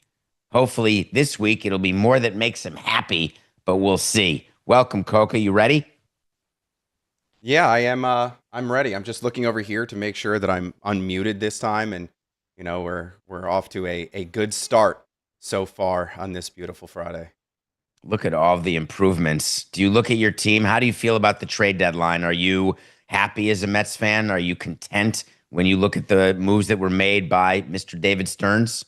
Hopefully this week it'll be more that makes him happy, but we'll see. Welcome, Coca. You ready? Yeah, I am. I'm ready. I'm just looking over here to make sure that I'm unmuted this time, and we're off to a good start so far on this beautiful Friday. Look at all the improvements. Do you look at your team? How do you feel about the trade deadline? Are you happy as a Mets fan? Are you content when you look at the moves that were made by Mr. David Stearns?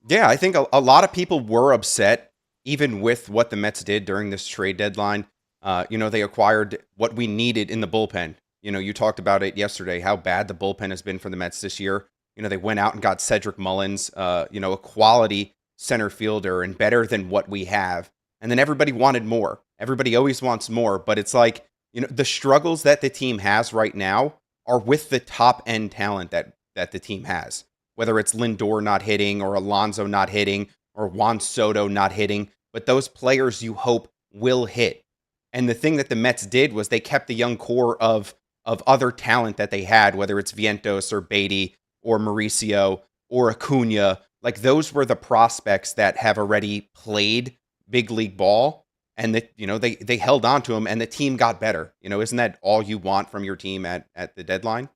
Yeah, I think a lot of people were upset, even with what the Mets did during this trade deadline. They acquired what we needed in the bullpen. You talked about it yesterday, how bad the bullpen has been for the Mets this year. They went out and got Cedric Mullins, a quality center fielder and better than what we have. And then everybody wanted more. Everybody always wants more, but it's like, the struggles that the team has right now are with the top end talent that the team has. Whether it's Lindor not hitting or Alonso not hitting or Juan Soto not hitting, but those players you hope will hit. And the thing that the Mets did was they kept the young core of other talent that they had, whether it's Vientos or Beatty or Mauricio or Acuna. Like, those were the prospects that have already played big league ball, and that they held on to them, and the team got better. Isn't that all you want from your team at the deadline?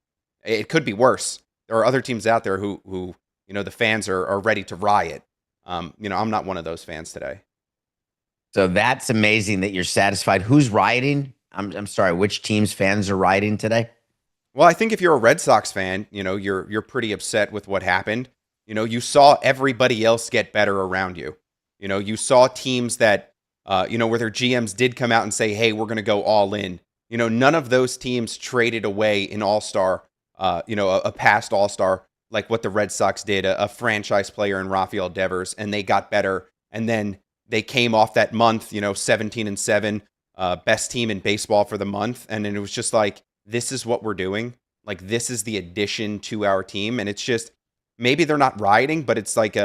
It could be worse. There are other teams out there who the fans are ready to riot. I'm not one of those fans today. So that's amazing that you're satisfied. Who's rioting? I'm sorry, which team's fans are rioting today? Well, I think if you're a Red Sox fan, you're pretty upset with what happened. You saw everybody else get better around you. You saw teams that where their GMs did come out and say, "Hey, we're going to go all in." None of those teams traded away an all-star, a past all-star like what the Red Sox did, a franchise player in Rafael Devers, and they got better. And then they came off that month, 17-7, best team in baseball for the month. And then it was just like, this is what we're doing. Like, this is the addition to our team. And it's just, maybe they're not rioting, but it's like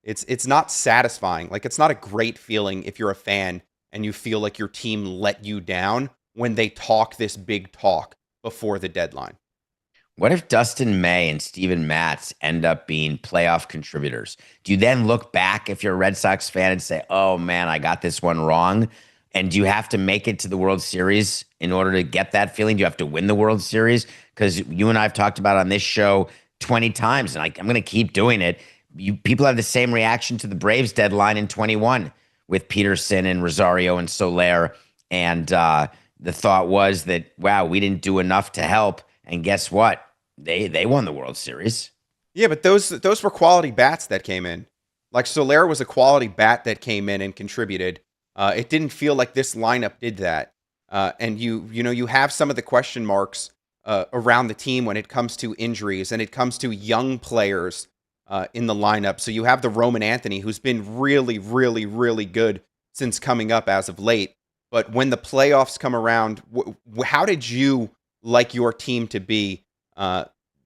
it's not satisfying. Like, it's not a great feeling if you're a fan and you feel like your team let you down when they talk this big talk before the deadline. What if Dustin May and Steven Matz end up being playoff contributors? Do you then look back if you're a Red Sox fan and say, oh man, I got this one wrong? And do you have to make it to the World Series in order to get that feeling? Do you have to win the World Series? Because you and I have talked about on this show 20 times, and I'm going to keep doing it. People have the same reaction to the Braves deadline in 21 with Peterson and Rosario and Soler. And the thought was that, wow, we didn't do enough to help. And guess what? They won the World Series. Yeah, but those were quality bats that came in. Like, Soler was a quality bat that came in and contributed. It didn't feel like this lineup did that. And you have some of the question marks around the team when it comes to injuries and it comes to young players in the lineup. So you have the Roman Anthony, who's been really, really, really good since coming up as of late. But when the playoffs come around, how did you like your team to be?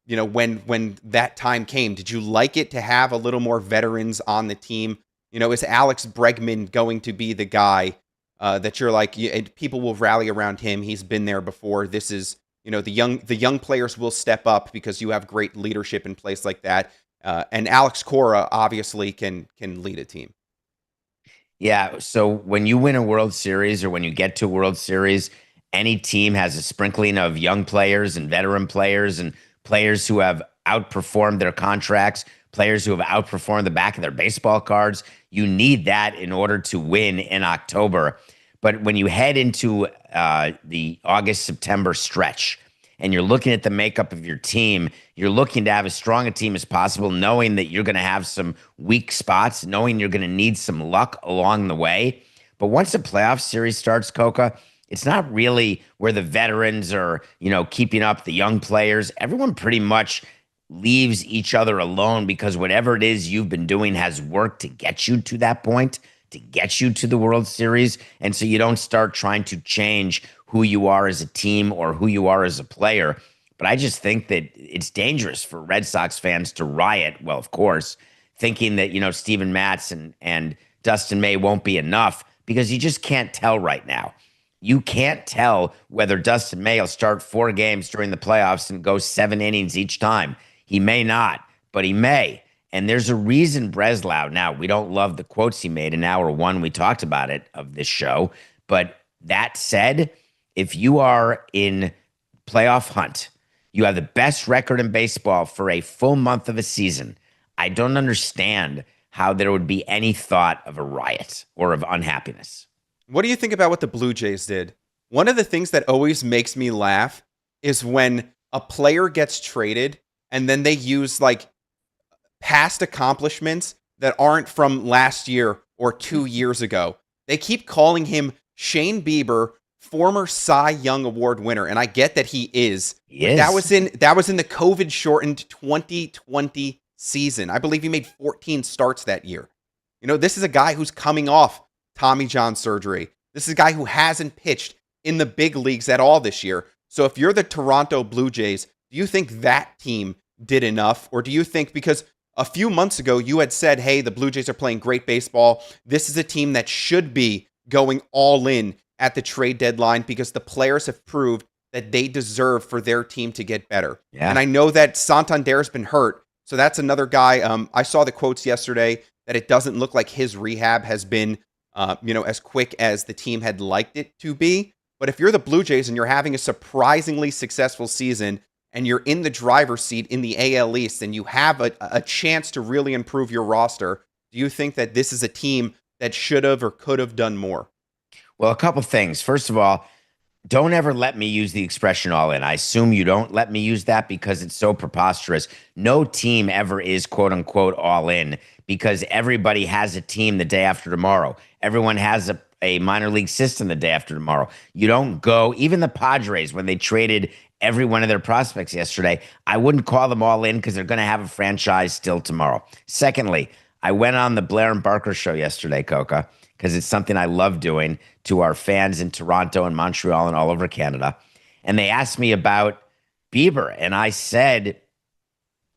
When that time came, did you like it to have a little more veterans on the team? Is Alex Bregman going to be the guy that you're like, people will rally around him? He's been there before. This is, the young players will step up because you have great leadership in place like that. And Alex Cora obviously can lead a team. Yeah. So when you win a World Series or when you get to a World Series, any team has a sprinkling of young players and veteran players and players who have outperformed their contracts, players who have outperformed the back of their baseball cards. You need that in order to win in October. But when you head into the August-September stretch and you're looking at the makeup of your team, you're looking to have as strong a team as possible, knowing that you're going to have some weak spots, knowing you're going to need some luck along the way. But once the playoff series starts, Coca, it's not really where the veterans are, keeping up the young players. Everyone pretty much leaves each other alone because whatever it is you've been doing has worked to get you to that point, to get you to the World Series. And so you don't start trying to change who you are as a team or who you are as a player. But I just think that it's dangerous for Red Sox fans to riot. Well, of course, thinking that, Steven Matz and Dustin May won't be enough, because you just can't tell right now. You can't tell whether Dustin May will start 4 games during the playoffs and go 7 innings each time. He may not, but he may. And there's a reason Breslau, now we don't love the quotes he made in hour 1. We talked about it of this show. But that said, if you are in playoff hunt, you have the best record in baseball for a full month of a season, I don't understand how there would be any thought of a riot or of unhappiness. What do you think about what the Blue Jays did? One of the things that always makes me laugh is when a player gets traded and then they use like past accomplishments that aren't from last year or 2 years ago. They keep calling him Shane Bieber, former Cy Young Award winner, and I get that he is. That was in the COVID shortened 2020 season. I believe he made 14 starts that year. This is a guy who's coming off Tommy John surgery. This is a guy who hasn't pitched in the big leagues at all this year. So if you're the Toronto Blue Jays, do you think that team did enough? Or do you think, because a few months ago you had said, hey, the Blue Jays are playing great baseball, this is a team that should be going all in at the trade deadline because the players have proved that they deserve for their team to get better. Yeah. And I know that Santander's been hurt, so that's another guy. I saw the quotes yesterday that it doesn't look like his rehab has been as quick as the team had liked it to be. But if you're the Blue Jays and you're having a surprisingly successful season and you're in the driver's seat in the AL East and you have a chance to really improve your roster, do you think that this is a team that should have or could have done more? Well, a couple things. First of all, don't ever let me use the expression all in. I assume you don't let me use that because it's so preposterous. No team ever is quote unquote all in because everybody has a team the day after tomorrow. Everyone has a minor league system the day after tomorrow. You don't go, even the Padres, when they traded every one of their prospects yesterday, I wouldn't call them all in because they're going to have a franchise still tomorrow. Secondly, I went on the Blair and Barker show yesterday, Coca, because it's something I love doing to our fans in Toronto and Montreal and all over Canada. And they asked me about Bieber. And I said,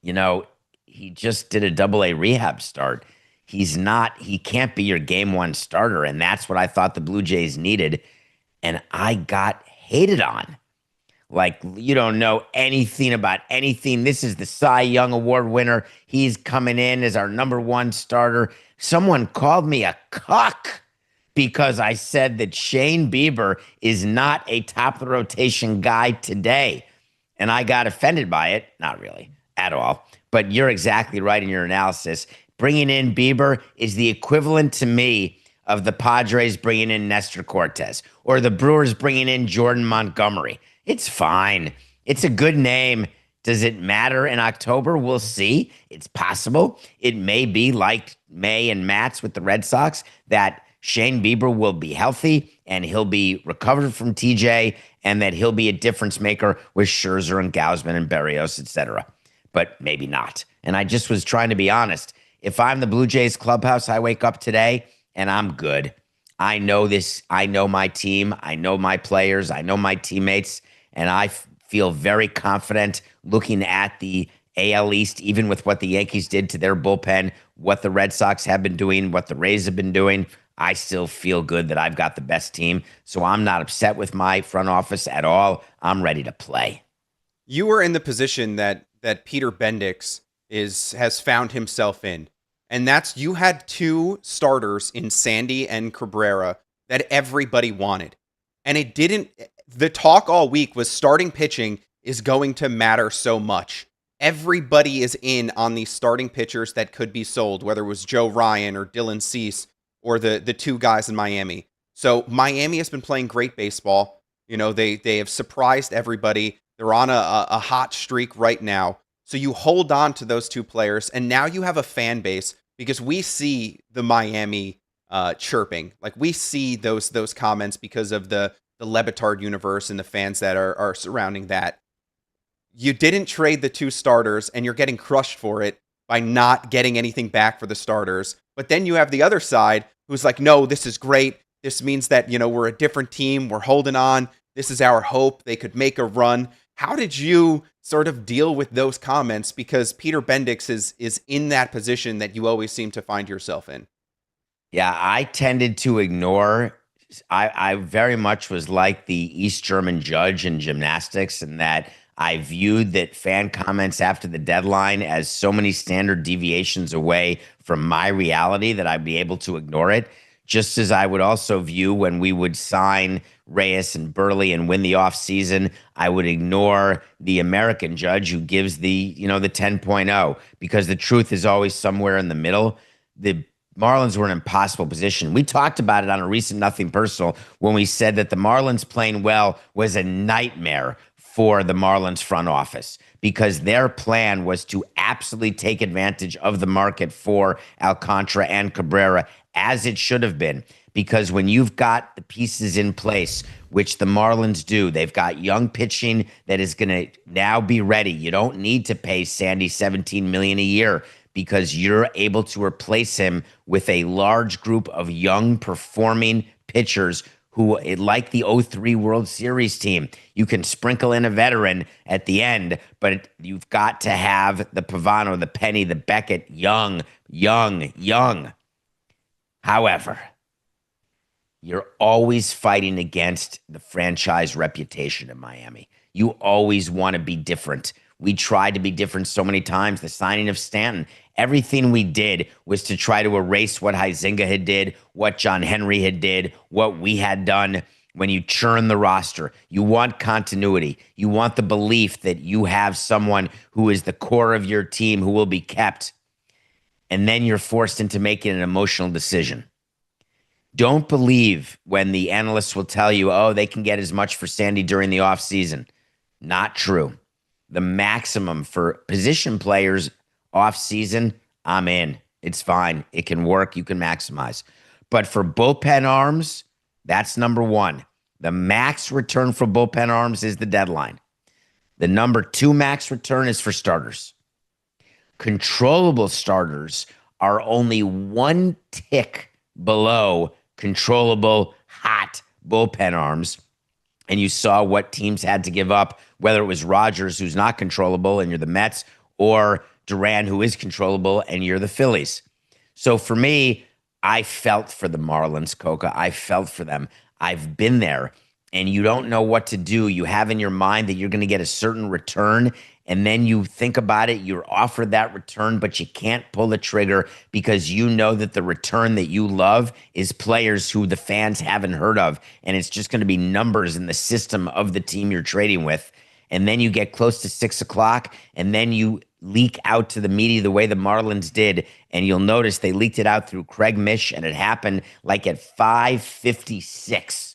he just did a double-A rehab start. He can't be your game 1 starter. And that's what I thought the Blue Jays needed. And I got hated on. Like, you don't know anything about anything. This is the Cy Young Award winner. He's coming in as our number 1 starter. Someone called me a cuck because I said that Shane Bieber is not a top-of-the-rotation guy today. And I got offended by it. Not really, at all. But you're exactly right in your analysis. Bringing in Bieber is the equivalent to me of the Padres bringing in Nestor Cortez or the Brewers bringing in Jordan Montgomery. It's fine. It's a good name. Does it matter in October? We'll see. It's possible. It may be like May and Matz with the Red Sox, that Shane Bieber will be healthy and he'll be recovered from TJ and that he'll be a difference maker with Scherzer and Gausman and Berrios, etc. But maybe not. And I just was trying to be honest. If I'm the Blue Jays clubhouse, I wake up today and I'm good. I know this. I know my team. I know my players. I know my teammates. And I feel very confident looking at the AL East, even with what the Yankees did to their bullpen, what the Red Sox have been doing, what the Rays have been doing. I still feel good that I've got the best team. So I'm not upset with my front office at all. I'm ready to play. You were in the position that Peter Bendix has found himself in. And that's, you had 2 starters in Sandy and Cabrera that everybody wanted. And it didn't, the talk all week was starting pitching is going to matter so much. Everybody is in on these starting pitchers that could be sold, whether it was Joe Ryan or Dylan Cease or the 2 guys in Miami. So Miami has been playing great baseball. They have surprised everybody. They're on a hot streak right now. So you hold on to those 2 players, and now you have a fan base because we see the Miami chirping. Like, we see those comments because of the Lebitard universe and the fans that are surrounding that. You didn't trade the 2 starters, and you're getting crushed for it by not getting anything back for the starters. But then you have the other side who's like, no, this is great. This means that, we're a different team. We're holding on. This is our hope. They could make a run. How did you sort of deal with those comments? Because Peter Bendix is in that position that you always seem to find yourself in. Yeah, I tended to ignore. I very much was like the East German judge in gymnastics, in that I viewed that fan comments after the deadline as so many standard deviations away from my reality that I'd be able to ignore it. Just as I would also view when we would sign Reyes and Burley and win the offseason, I would ignore the American judge who gives the 10.0, because the truth is always somewhere in the middle. The Marlins were in an impossible position. We talked about it on a recent Nothing Personal when we said that the Marlins playing well was a nightmare for the Marlins front office, because their plan was to absolutely take advantage of the market for Alcantara and Cabrera, as it should have been. Because when you've got the pieces in place, which the Marlins do, they've got young pitching that is going to now be ready. You don't need to pay Sandy $17 million a year, because you're able to replace him with a large group of young performing pitchers who, like the 03 World Series team, you can sprinkle in a veteran at the end, but you've got to have the Pavano, the Penny, the Beckett, young. However, you're always fighting against the franchise reputation in Miami. You always want to be different. We tried to be different so many times. The signing of Stanton, everything we did was to try to erase what Huizinga had did, what John Henry had did, what we had done. When you churn the roster, you want continuity. You want the belief that you have someone who is the core of your team who will be kept. And then you're forced into making an emotional decision. Don't believe when the analysts will tell you, oh, they can get as much for Sandy during the offseason. Not true. The maximum for position players off-season, I'm in. It's fine. It can work. You can maximize. But for bullpen arms, that's number one. The max return for bullpen arms is the deadline. The number two max return is for starters. Controllable starters are only one tick below controllable hot bullpen arms. And you saw what teams had to give up, whether it was Rogers, who's not controllable, and you're the Mets, or Duran, who is controllable, and you're the Phillies. So for me, I felt for the Marlins, Coca. I felt for them. I've been there, and you don't know what to do. You have in your mind that you're going to get a certain return, and then you think about it, you're offered that return, but you can't pull the trigger because you know that the return that you love is players who the fans haven't heard of, and it's just going to be numbers in the system of the team you're trading with. And then you get close to 6 o'clock, and then you leak out to the media the way the Marlins did, and you'll notice they leaked it out through Craig Mish, and it happened like at 5:56.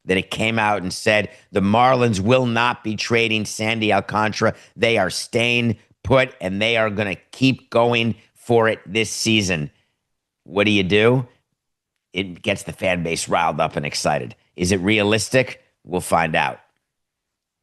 That it came out and said the Marlins will not be trading Sandy Alcantara. They are staying put, and they are going to keep going for it this season. What do? It gets the fan base riled up and excited. Is it realistic? We'll find out.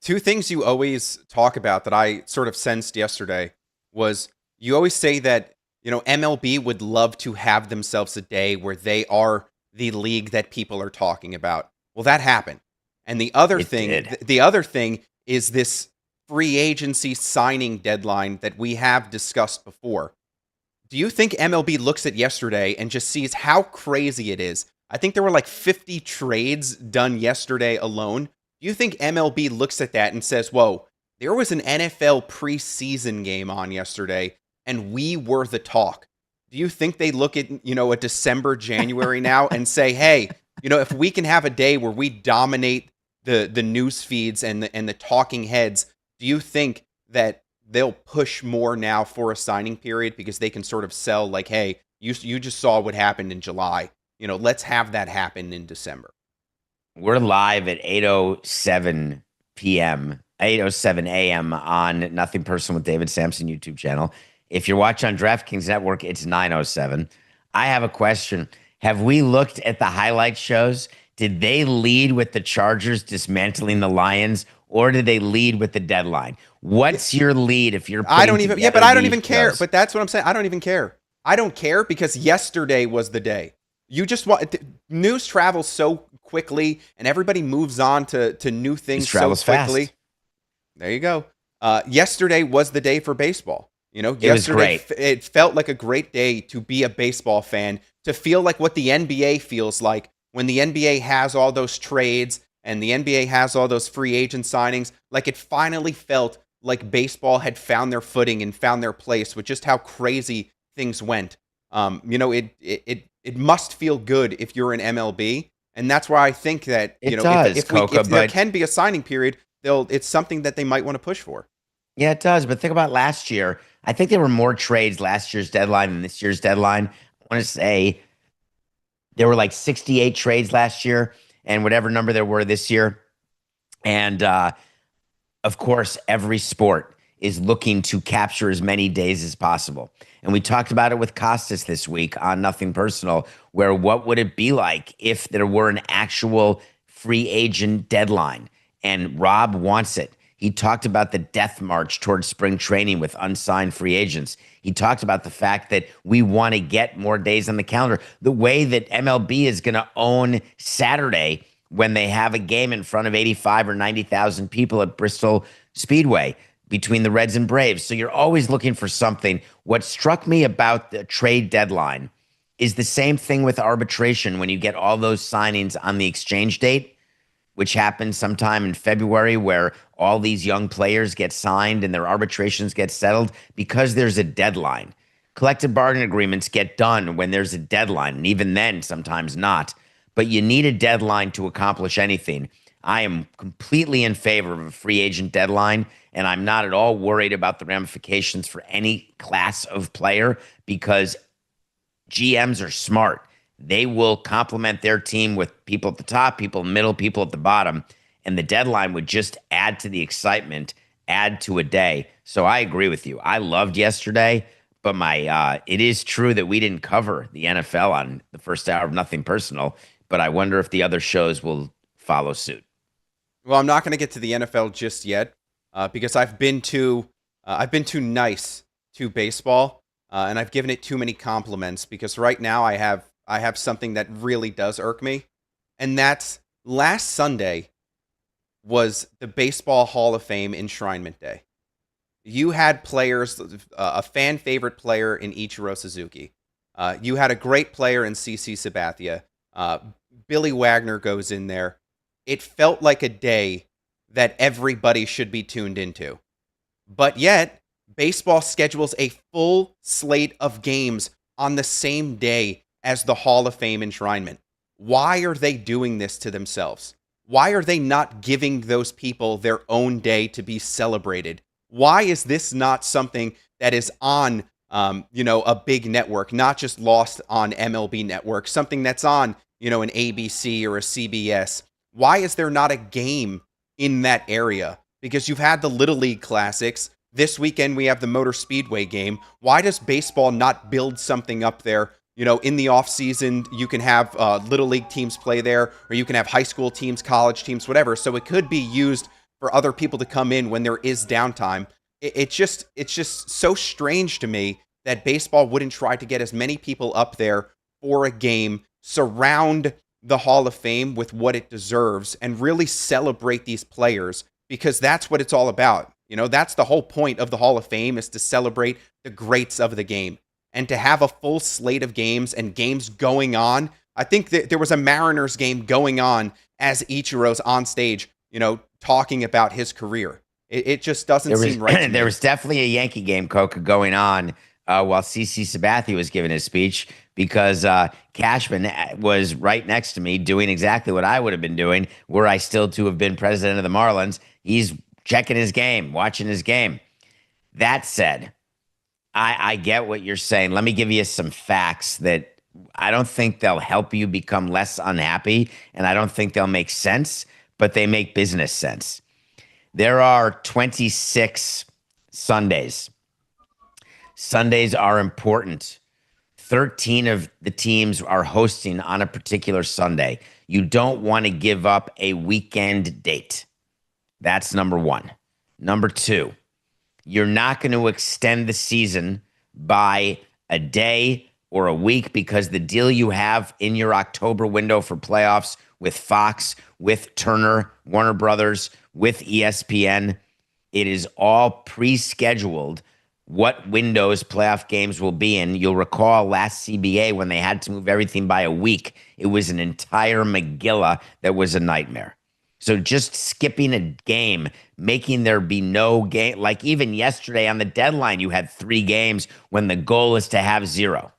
Two things you always talk about that I sort of sensed yesterday was you always say that, MLB would love to have themselves a day where they are the league that people are talking about. Well, that happened. And the other thing is this free agency signing deadline that we have discussed before. Do you think MLB looks at yesterday and just sees how crazy it is? I think there were like 50 trades done yesterday alone. Do you think MLB looks at that and says, whoa, there was an NFL preseason game on yesterday and we were the talk? Do you think they look at, a December, January now and say, hey, if we can have a day where we dominate the news feeds and the talking heads, do you think that they'll push more now for a signing period because they can sort of sell like, hey, you just saw what happened in July. Let's have that happen in December. We're live at 8:07 p.m., 8:07 a.m. on Nothing Personal with David Samson YouTube channel. If you're watching on DraftKings Network, it's 9:07. I have a question. Have we looked at the highlight shows? Did they lead with the Chargers dismantling the Lions, or did they lead with the deadline? What's your lead if you're I don't even care. Shows? But that's what I'm saying. I don't even care. I don't care because yesterday was the day. You just want news travels so quickly, and everybody moves on to new News things so travels quickly. fast. There you go. Yesterday was the day for baseball. It was Yesterday great. it felt like a great day to be a baseball fan, to feel like what the NBA feels like when the NBA has all those trades and the NBA has all those free agent signings. Like it finally felt like baseball had found their footing and found their place with just how crazy things went. It must feel good if you're an MLB, and that's why I think that It does, Coca, if there but can be a signing period, it's something that they might want to push for. yeah, it does. But think about last year. I think there were more trades last year's deadline than this year's deadline. I want to say there were like 68 trades last year and whatever number there were this year. And of course, every sport is looking to capture as many days as possible. And we talked about it with Costas this week on Nothing Personal, where what would it be like if there were an actual free agent deadline? And Rob wants it. He talked about the death march towards spring training with unsigned free agents. He talked about the fact that we want to get more days on the calendar. The way that MLB is going to own Saturday when they have a game in front of 85 or 90,000 people at Bristol Speedway between the Reds and Braves. So you're always looking for something. What struck me about the trade deadline is the same thing with arbitration when you get all those signings on the exchange date, which happens sometime in February, where all these young players get signed and their arbitrations get settled because there's a deadline. Collective bargaining agreements get done when there's a deadline, and even then, sometimes not. But you need a deadline to accomplish anything. I am completely in favor of a free agent deadline, and I'm not at all worried about the ramifications for any class of player because GMs are smart. They will complement their team with people at the top, people in the middle, people at the bottom, and the deadline would just add to the excitement, add to a day. So I agree with you. I loved yesterday, but it is true that we didn't cover the NFL on the first hour of Nothing Personal, but I wonder if the other shows will follow suit. Well, I'm not going to get to the NFL just yet because I've been too nice to baseball, and I've given it too many compliments. Because right now I have something that really does irk me, and that's last Sunday was the Baseball Hall of Fame enshrinement day. You had players, a fan favorite player in Ichiro Suzuki. You had a great player in CC Sabathia. Billy Wagner goes in there. It felt like a day that everybody should be tuned into. But yet, baseball schedules a full slate of games on the same day as the Hall of Fame enshrinement. Why are they doing this to themselves? Why are they not giving those people their own day to be celebrated? Why is this not something that is on, a big network, not just lost on MLB Network, something that's on, an ABC or a CBS? Why is there not a game in that area? Because you've had the Little League Classics. This weekend we have the Motor Speedway game. Why does baseball not build something up there? In the off season, you can have Little League teams play there, or you can have high school teams, college teams, whatever. So it could be used for other people to come in when there is downtime. It's just so strange to me that baseball wouldn't try to get as many people up there for a game, surround the Hall of Fame with what it deserves, and really celebrate these players, because that's what it's all about. That's the whole point of the Hall of Fame, is to celebrate the greats of the game. And to have a full slate of games and games going on. I think that there was a Mariners game going on as Ichiro's on stage, talking about his career. It just doesn't seem right to me. There was definitely a Yankee game, Coca, going on while CC Sabathia was giving his speech, because Cashman was right next to me doing exactly what I would have been doing were I still to have been president of the Marlins. He's checking his game, watching his game. That said, I get what you're saying. Let me give you some facts that I don't think they'll help you become less unhappy, and I don't think they'll make sense, but they make business sense. There are 26 Sundays. Sundays are important. 13 of the teams are hosting on a particular Sunday. You don't want to give up a weekend date. That's number one. Number two, you're not going to extend the season by a day or a week, because the deal you have in your October window for playoffs with Fox, with Turner, Warner Brothers, with ESPN, it is all pre-scheduled what windows playoff games will be in. You'll recall last CBA when they had to move everything by a week, it was an entire Megillah that was a nightmare. So just skipping a game, making there be no game, like even yesterday on the deadline, you had 3 games when the goal is to have 0.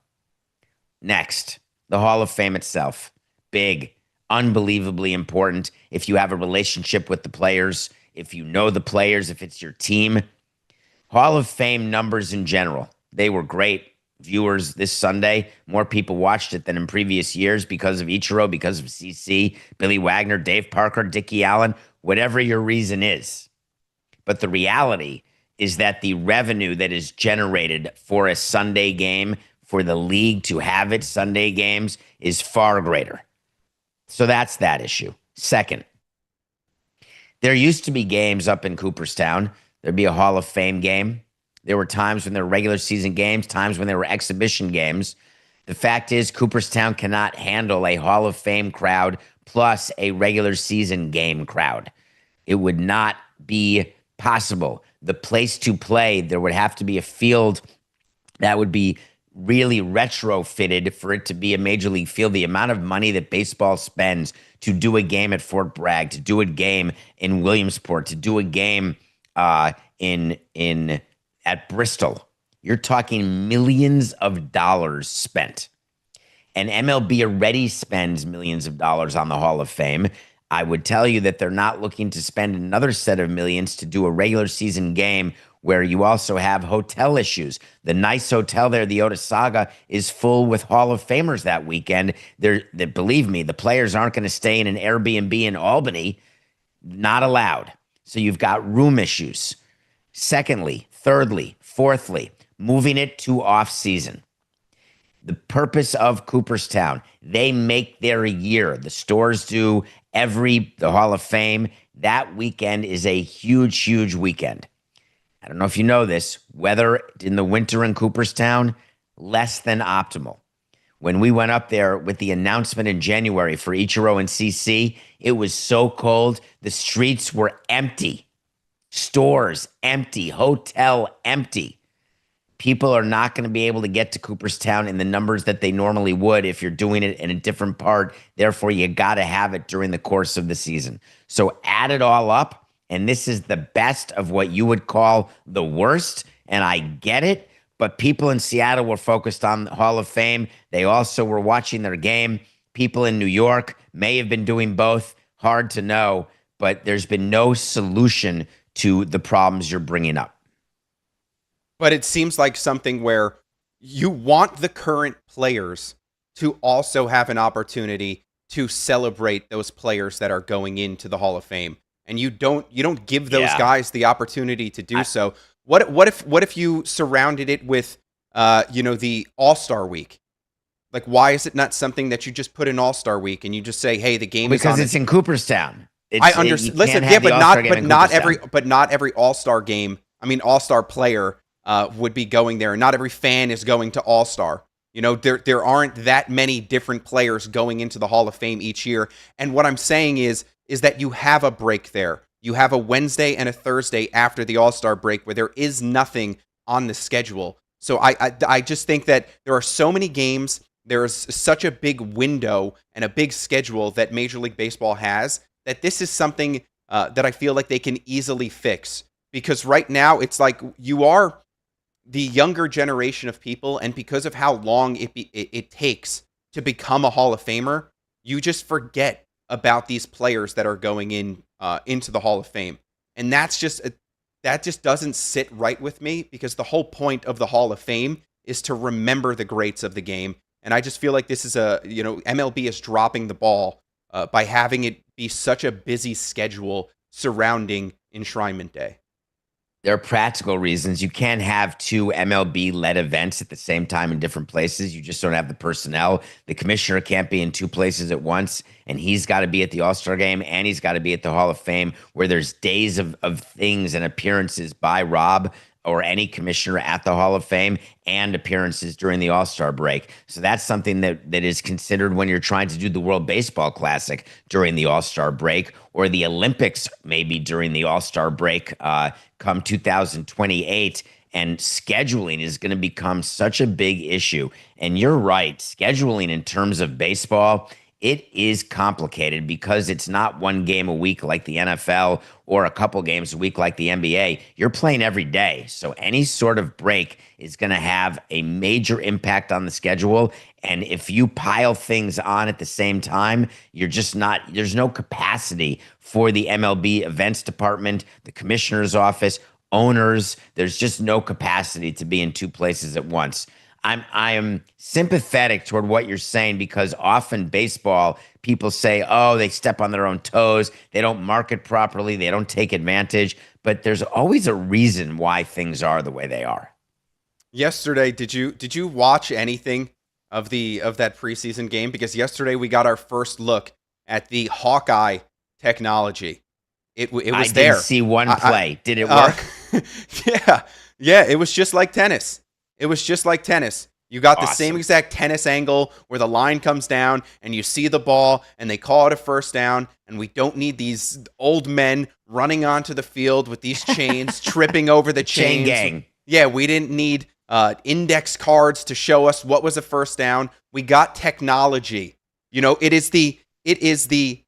Next, the Hall of Fame itself. Big, unbelievably important. If you have a relationship with the players, if you know the players, if it's your team. Hall of Fame numbers in general, they were great. Viewers this Sunday, more people watched it than in previous years because of Ichiro, because of CC, Billy Wagner, Dave Parker, Dickie Allen, whatever your reason is. But the reality is that the revenue that is generated for a Sunday game, for the league to have its Sunday games, is far greater. So that's that issue. Second, there used to be games up in Cooperstown. There'd be a Hall of Fame game. There were times when there were regular season games, times when there were exhibition games. The fact is, Cooperstown cannot handle a Hall of Fame crowd plus a regular season game crowd. It would not be possible. The place to play, there would have to be a field that would be really retrofitted for it to be a major league field. The amount of money that baseball spends to do a game at Fort Bragg, to do a game in Williamsport, to do a game at Bristol, you're talking millions of dollars spent. And MLB already spends millions of dollars on the Hall of Fame. I would tell you that they're not looking to spend another set of millions to do a regular season game where you also have hotel issues. The nice hotel there, the Otesaga, is full with Hall of Famers that weekend. Believe me, the players aren't going to stay in an Airbnb in Albany. Not allowed. So you've got room issues. Secondly, thirdly, fourthly, moving it to off-season. The purpose of Cooperstown, they make their year. The stores do the Hall of Fame. That weekend is a huge, huge weekend. I don't know if you know this, weather in the winter in Cooperstown, less than optimal. When we went up there with the announcement in January for Ichiro and CC, it was so cold, the streets were empty. Stores empty, hotel empty. People are not going to be able to get to Cooperstown in the numbers that they normally would if you're doing it in a different part. Therefore, you got to have it during the course of the season. So add it all up, and this is the best of what you would call the worst, and I get it, but people in Seattle were focused on the Hall of Fame. They also were watching their game. People in New York may have been doing both. Hard to know, but there's been no solution to the problems you're bringing up. But it seems like something where you want the current players to also have an opportunity to celebrate those players that are going into the Hall of Fame, and you don't give those guys the opportunity to do so. What if you surrounded it with the All-Star Week? Like, why is it not something that you just put in All-Star Week and you just say, hey, the game is on? Because it's in Cooperstown. I understand. Listen, yeah, but not every All-Star game. I mean, All-Star player would be going there, and not every fan is going to All-Star. There aren't that many different players going into the Hall of Fame each year. And what I'm saying is that you have a break there. You have a Wednesday and a Thursday after the All-Star break where there is nothing on the schedule. So I just think that there are so many games. There is such a big window and a big schedule that Major League Baseball has, that this is something that I feel like they can easily fix. Because right now, it's like you are the younger generation of people, and because of how long it takes to become a Hall of Famer, you just forget about these players that are going into the Hall of Fame. And that just doesn't sit right with me, because the whole point of the Hall of Fame is to remember the greats of the game. And I just feel like this is MLB is dropping the ball by having it be such a busy schedule surrounding Enshrinement Day. There are practical reasons. You can't have 2 MLB-led events at the same time in different places. You just don't have the personnel. The commissioner can't be in 2 places at once, and he's got to be at the All-Star game, and he's got to be at the Hall of Fame, where there's days of things and appearances by Rob or any commissioner at the Hall of Fame and appearances during the All-Star break. So that's something that is considered when you're trying to do the World Baseball Classic during the All-Star break, or the Olympics maybe during the All-Star break come 2028. And scheduling is going to become such a big issue. And you're right, scheduling in terms of baseball, it is complicated because it's not one game a week like the NFL or a couple games a week like the NBA. You're playing every day. So any sort of break is going to have a major impact on the schedule. And if you pile things on at the same time, you're just not, there's no capacity for the MLB events department, the commissioner's office, owners. There's just no capacity to be in two places at once. I am sympathetic toward what you're saying, because often baseball, people say, oh, they step on their own toes. They don't market properly. They don't take advantage. But there's always a reason why things are the way they are. Yesterday, did you watch anything of that preseason game? Because yesterday we got our first look at the Hawkeye technology. It was I there. didn't see one play. Did it work? Yeah. It was just like tennis. You got the same exact tennis angle where the line comes down and you see the ball and they call it a first down, and we don't need these old men running onto the field with these chains, tripping over the chains. Chain gang. Yeah, we didn't need index cards to show us what was a first down. We got technology. You know, it is the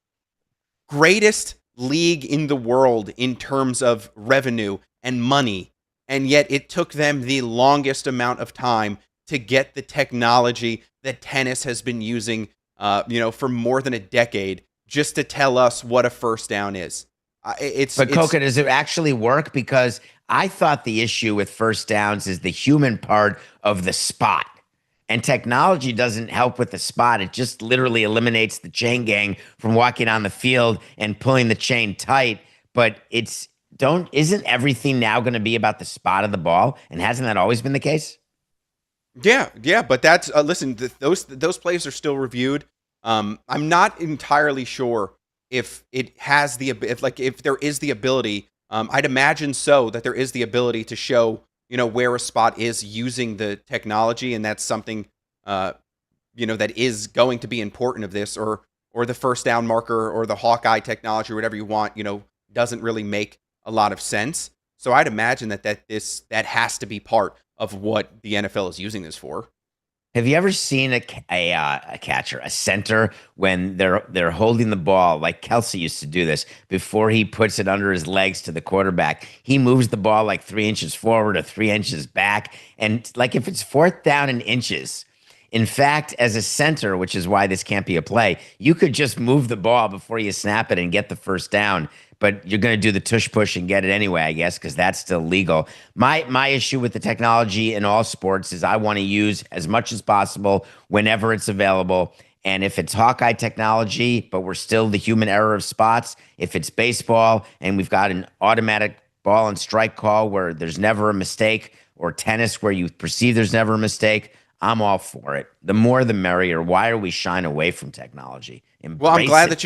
greatest league in the world in terms of revenue and money. And yet it took them the longest amount of time to get the technology that tennis has been using, for more than a decade, just to tell us what a first down is. Coca, does it actually work? Because I thought the issue with first downs is the human part of the spot. And technology doesn't help with the spot. It just literally eliminates the chain gang from walking on the field and pulling the chain tight. But isn't everything now going to be about the spot of the ball? And hasn't that always been the case? Yeah. But that's listen. Those plays are still reviewed. I'm not entirely sure if it has if there is the ability. I'd imagine so, that there is the ability to show where a spot is using the technology, and that's something that is going to be important of this, or the first down marker, or the Hawkeye technology, or whatever you want. Doesn't really make a lot of sense. So I'd imagine that has to be part of what the NFL is using this for. Have you ever seen a catcher, a center, when they're holding the ball, like Kelsey used to do this, before he puts it under his legs to the quarterback? He moves the ball like 3 inches forward or 3 inches back. And like if it's fourth down in inches, in fact, as a center, which is why this can't be a play, you could just move the ball before you snap it and get the first down. But you're going to do the tush push and get it anyway, I guess, because that's still legal. My issue with the technology in all sports is I want to use as much as possible whenever it's available. And if it's Hawkeye technology, but we're still the human error of spots, if it's baseball and we've got an automatic ball and strike call where there's never a mistake, or tennis where you perceive there's never a mistake, I'm all for it. The more the merrier. Why are we shying away from technology? I'm glad that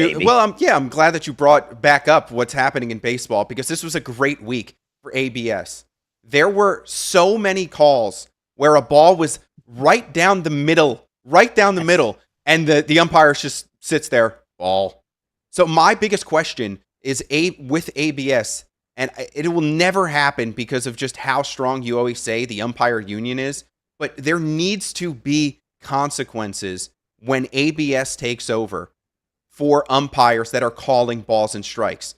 you brought back up what's happening in baseball, because this was a great week for ABS. There were so many calls where a ball was right down the middle, and the umpire just sits there, ball. So my biggest question is with ABS, and it will never happen because of just how strong, you always say, the umpire union is, but there needs to be consequences when ABS takes over for umpires that are calling balls and strikes.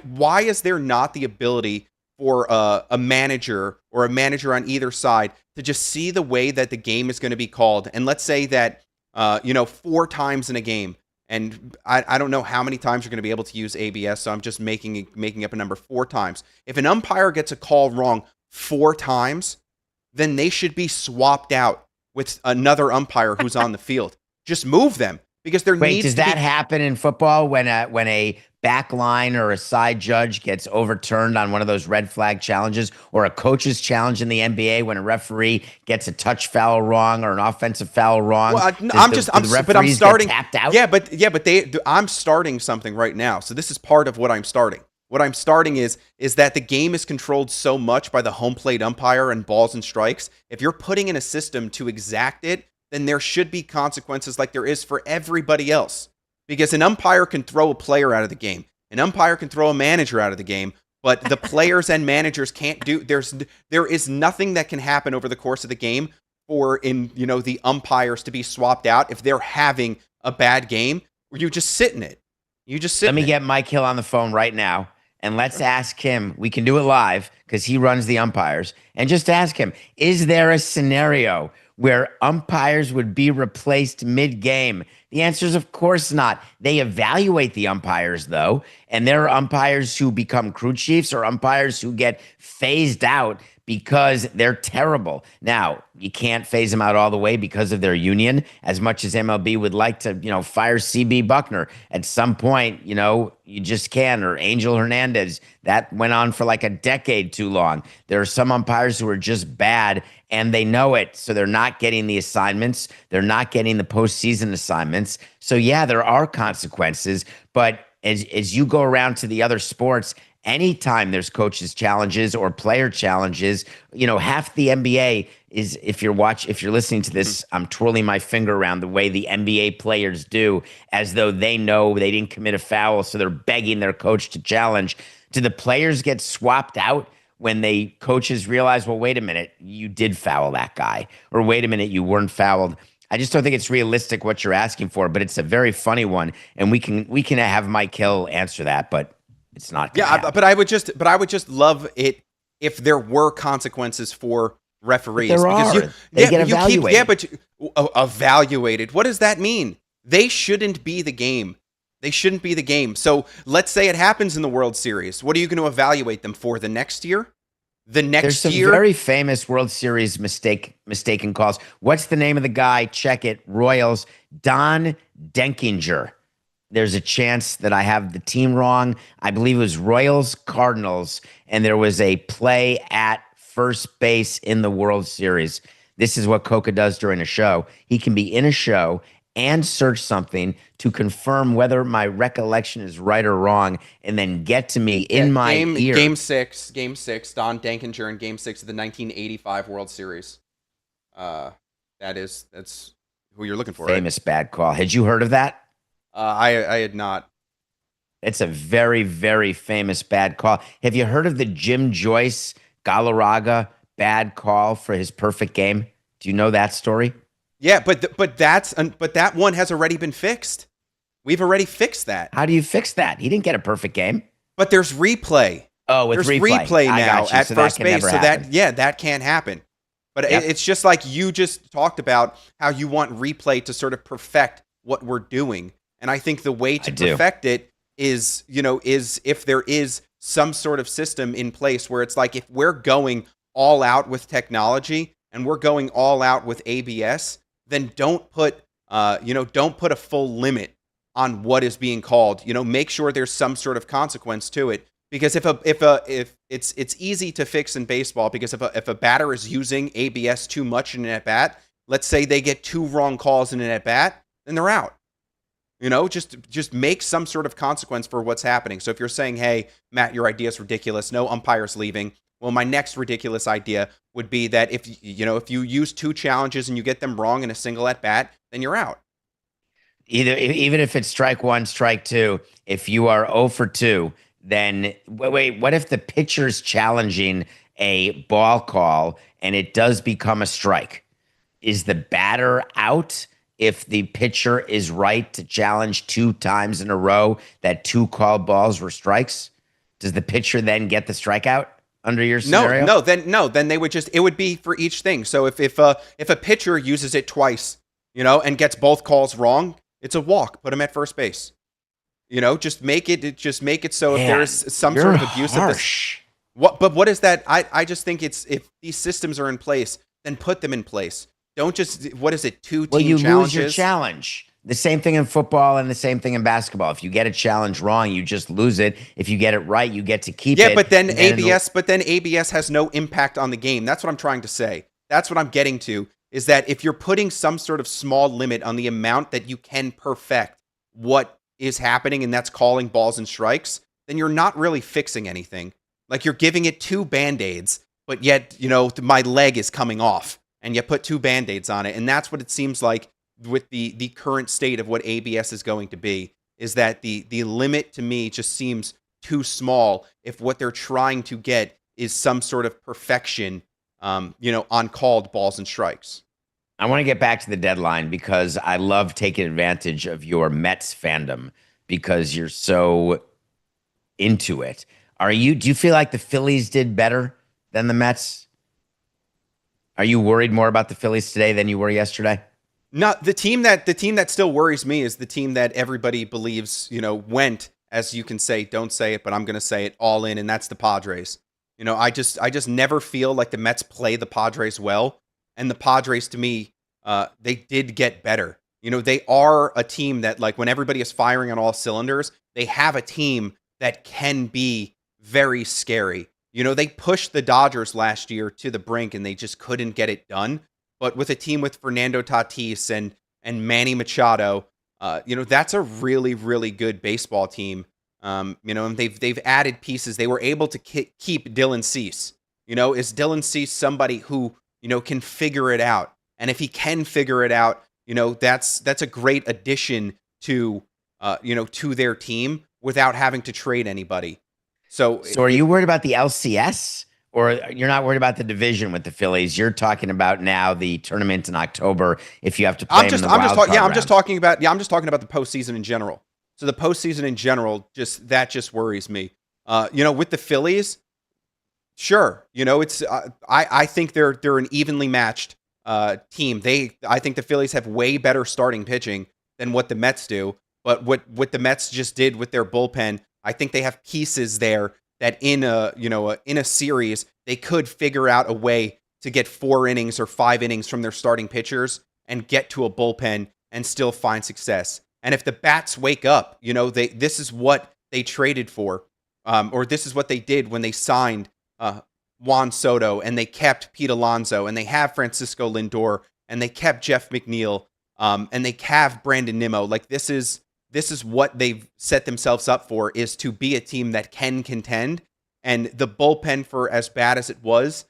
Why is there not the ability for a manager or a manager on either side to just see the way that the game is going to be called? And let's say that 4 times in a game, and I don't know how many times you're going to be able to use ABS, so I'm just making up a number, 4 times. If an umpire gets a call wrong 4 times, then they should be swapped out with another umpire who's on the field. Just move them. Because does that happen in football when a back line or a side judge gets overturned on one of those red flag challenges, or a coach's challenge in the NBA when a referee gets a touch foul wrong or an offensive foul wrong? Well, I'm starting tapped out. I'm starting something right now. So this is part of what I'm starting. What I'm starting is that the game is controlled so much by the home plate umpire and balls and strikes. If you're putting in a system to exact it, then there should be consequences like there is for everybody else. Because an umpire can throw a player out of the game. An umpire can throw a manager out of the game, but the players and managers can't do. There is nothing that can happen over the course of the game for the umpires to be swapped out if they're having a bad game. Where you just sit in it. Let me get Mike Hill on the phone right now, and let's ask him. We can do it live because he runs the umpires, and just ask him: is there a scenario where umpires would be replaced mid-game? The answer is, of course not. They evaluate the umpires, though, and there are umpires who become crew chiefs or umpires who get phased out because they're terrible. Now, you can't phase them out all the way because of their union, as much as MLB would like to, fire CB Buckner. At some point, you just can, or Angel Hernandez. That went on for like a decade too long. There are some umpires who are just bad, and they know it, so they're not getting the assignments. They're not getting the postseason assignments. So, yeah, there are consequences, but as you go around to the other sports, anytime there's coaches challenges or player challenges, half the NBA is, if you're listening to this, I'm twirling my finger around the way the NBA players do, as though they know they didn't commit a foul, so they're begging their coach to challenge. Do the players get swapped out when coaches realize, well, wait a minute, you did foul that guy, or wait a minute, you weren't fouled? I just don't think it's realistic what you're asking for, but it's a very funny one, and we can have Mike Hill answer that, but it's not. But I would just love it if there were consequences for referees. But there are. They get evaluated. Evaluated. What does that mean? They shouldn't be the game. So let's say it happens in the World Series. What are you going to evaluate them for the next year? There's some very famous World Series mistaken calls. What's the name of the guy? Check it. Royals. Don Denkinger. There's a chance that I have the team wrong. I believe it was Royals Cardinals, and there was a play at first base in the World Series. This is what Coca does during a show. He can be in a show and search something to confirm whether my recollection is right or wrong, and then get to me in my ear. Game six, Don Denkinger in Game 6 of the 1985 World Series. That's who you're looking for. Famous bad call. Had you heard of that? I had not. It's a very, very famous bad call. Have you heard of the Jim Joyce Galarraga bad call for his perfect game? Do you know that story? Yeah, but that one has already been fixed. We've already fixed that. How do you fix that? He didn't get a perfect game. But there's replay. Oh, there's replay now at first base, so that can't happen. But it's just like you just talked about how you want replay to sort of perfect what we're doing. And I think the way to perfect it is if there is some sort of system in place where it's like, if we're going all out with technology and we're going all out with ABS, then don't put a full limit on what is being called. Make sure there's some sort of consequence to it. Because if it's easy to fix in baseball, because if a batter is using ABS too much in an at bat, let's say they get 2 wrong calls in an at bat, then they're out. Just make some sort of consequence for what's happening. So if you're saying, hey, Matt, your idea is ridiculous, no umpire's leaving. Well, my next ridiculous idea would be that if you use 2 challenges and you get them wrong in a single at bat, then you're out. Even if it's strike 1, strike 2, if you are 0 for 2, then wait, what if the pitcher's challenging a ball call and it does become a strike? Is the batter out if the pitcher is right to challenge 2 times in a row that 2 called balls were strikes? Does the pitcher then get the strikeout under your scenario? No. Then they would it would be for each thing. So if a pitcher uses it twice, and gets both calls wrong, it's a walk. Put him at first base. Just make it so if there's some sort of abuse of this. But what is that? I just think if these systems are in place, then put them in place. Don't just, what is it, 2 team challenges? Well, you lose your challenge. The same thing in football and the same thing in basketball. If you get a challenge wrong, you just lose it. If you get it right, you get to keep it. Yeah, but then ABS has no impact on the game. That's what I'm trying to say. That's what I'm getting to, is that if you're putting some sort of small limit on the amount that you can perfect what is happening, and that's calling balls and strikes, then you're not really fixing anything. Like you're giving it 2 Band-Aids, but yet, my leg is coming off and you put 2 Band-Aids on it. And that's what it seems like with the current state of what ABS is going to be, is that the limit to me just seems too small if what they're trying to get is some sort of perfection, on called balls and strikes. I want to get back to the deadline because I love taking advantage of your Mets fandom because you're so into it. Do you feel like the Phillies did better than the Mets? Are you worried more about the Phillies today than you were yesterday? No, the team that still worries me is the team that everybody believes, went, as you can say, don't say it, but I'm going to say it, all in, and that's the Padres. I just never feel like the Mets play the Padres well, and the Padres, to me, they did get better. They are a team that, like, when everybody is firing on all cylinders, they have a team that can be very scary. They pushed the Dodgers last year to the brink, and they just couldn't get it done. But with a team with Fernando Tatis and Manny Machado, that's a really, really good baseball team. And they've added pieces. They were able to keep Dylan Cease. Is Dylan Cease somebody who, can figure it out? And if he can figure it out, that's a great addition to their team without having to trade anybody. So are you worried about the LCS? Or you're not worried about the division with the Phillies? You're talking about now the tournament in October. If you have to play them in the wild card round. I'm just talking about the postseason in general. So the postseason in general just worries me. With the Phillies, sure. It's I think they're an evenly matched team. I think the Phillies have way better starting pitching than what the Mets do. But what the Mets just did with their bullpen, I think they have pieces there that in a series, they could figure out a way to get 4 innings or 5 innings from their starting pitchers and get to a bullpen and still find success. And if the bats wake up, this is what they traded for, or this is what they did when they signed Juan Soto, and they kept Pete Alonso, and they have Francisco Lindor, and they kept Jeff McNeil, and they have Brandon Nimmo. Like this is what they've set themselves up for, is to be a team that can contend. And the bullpen, for as bad as it was,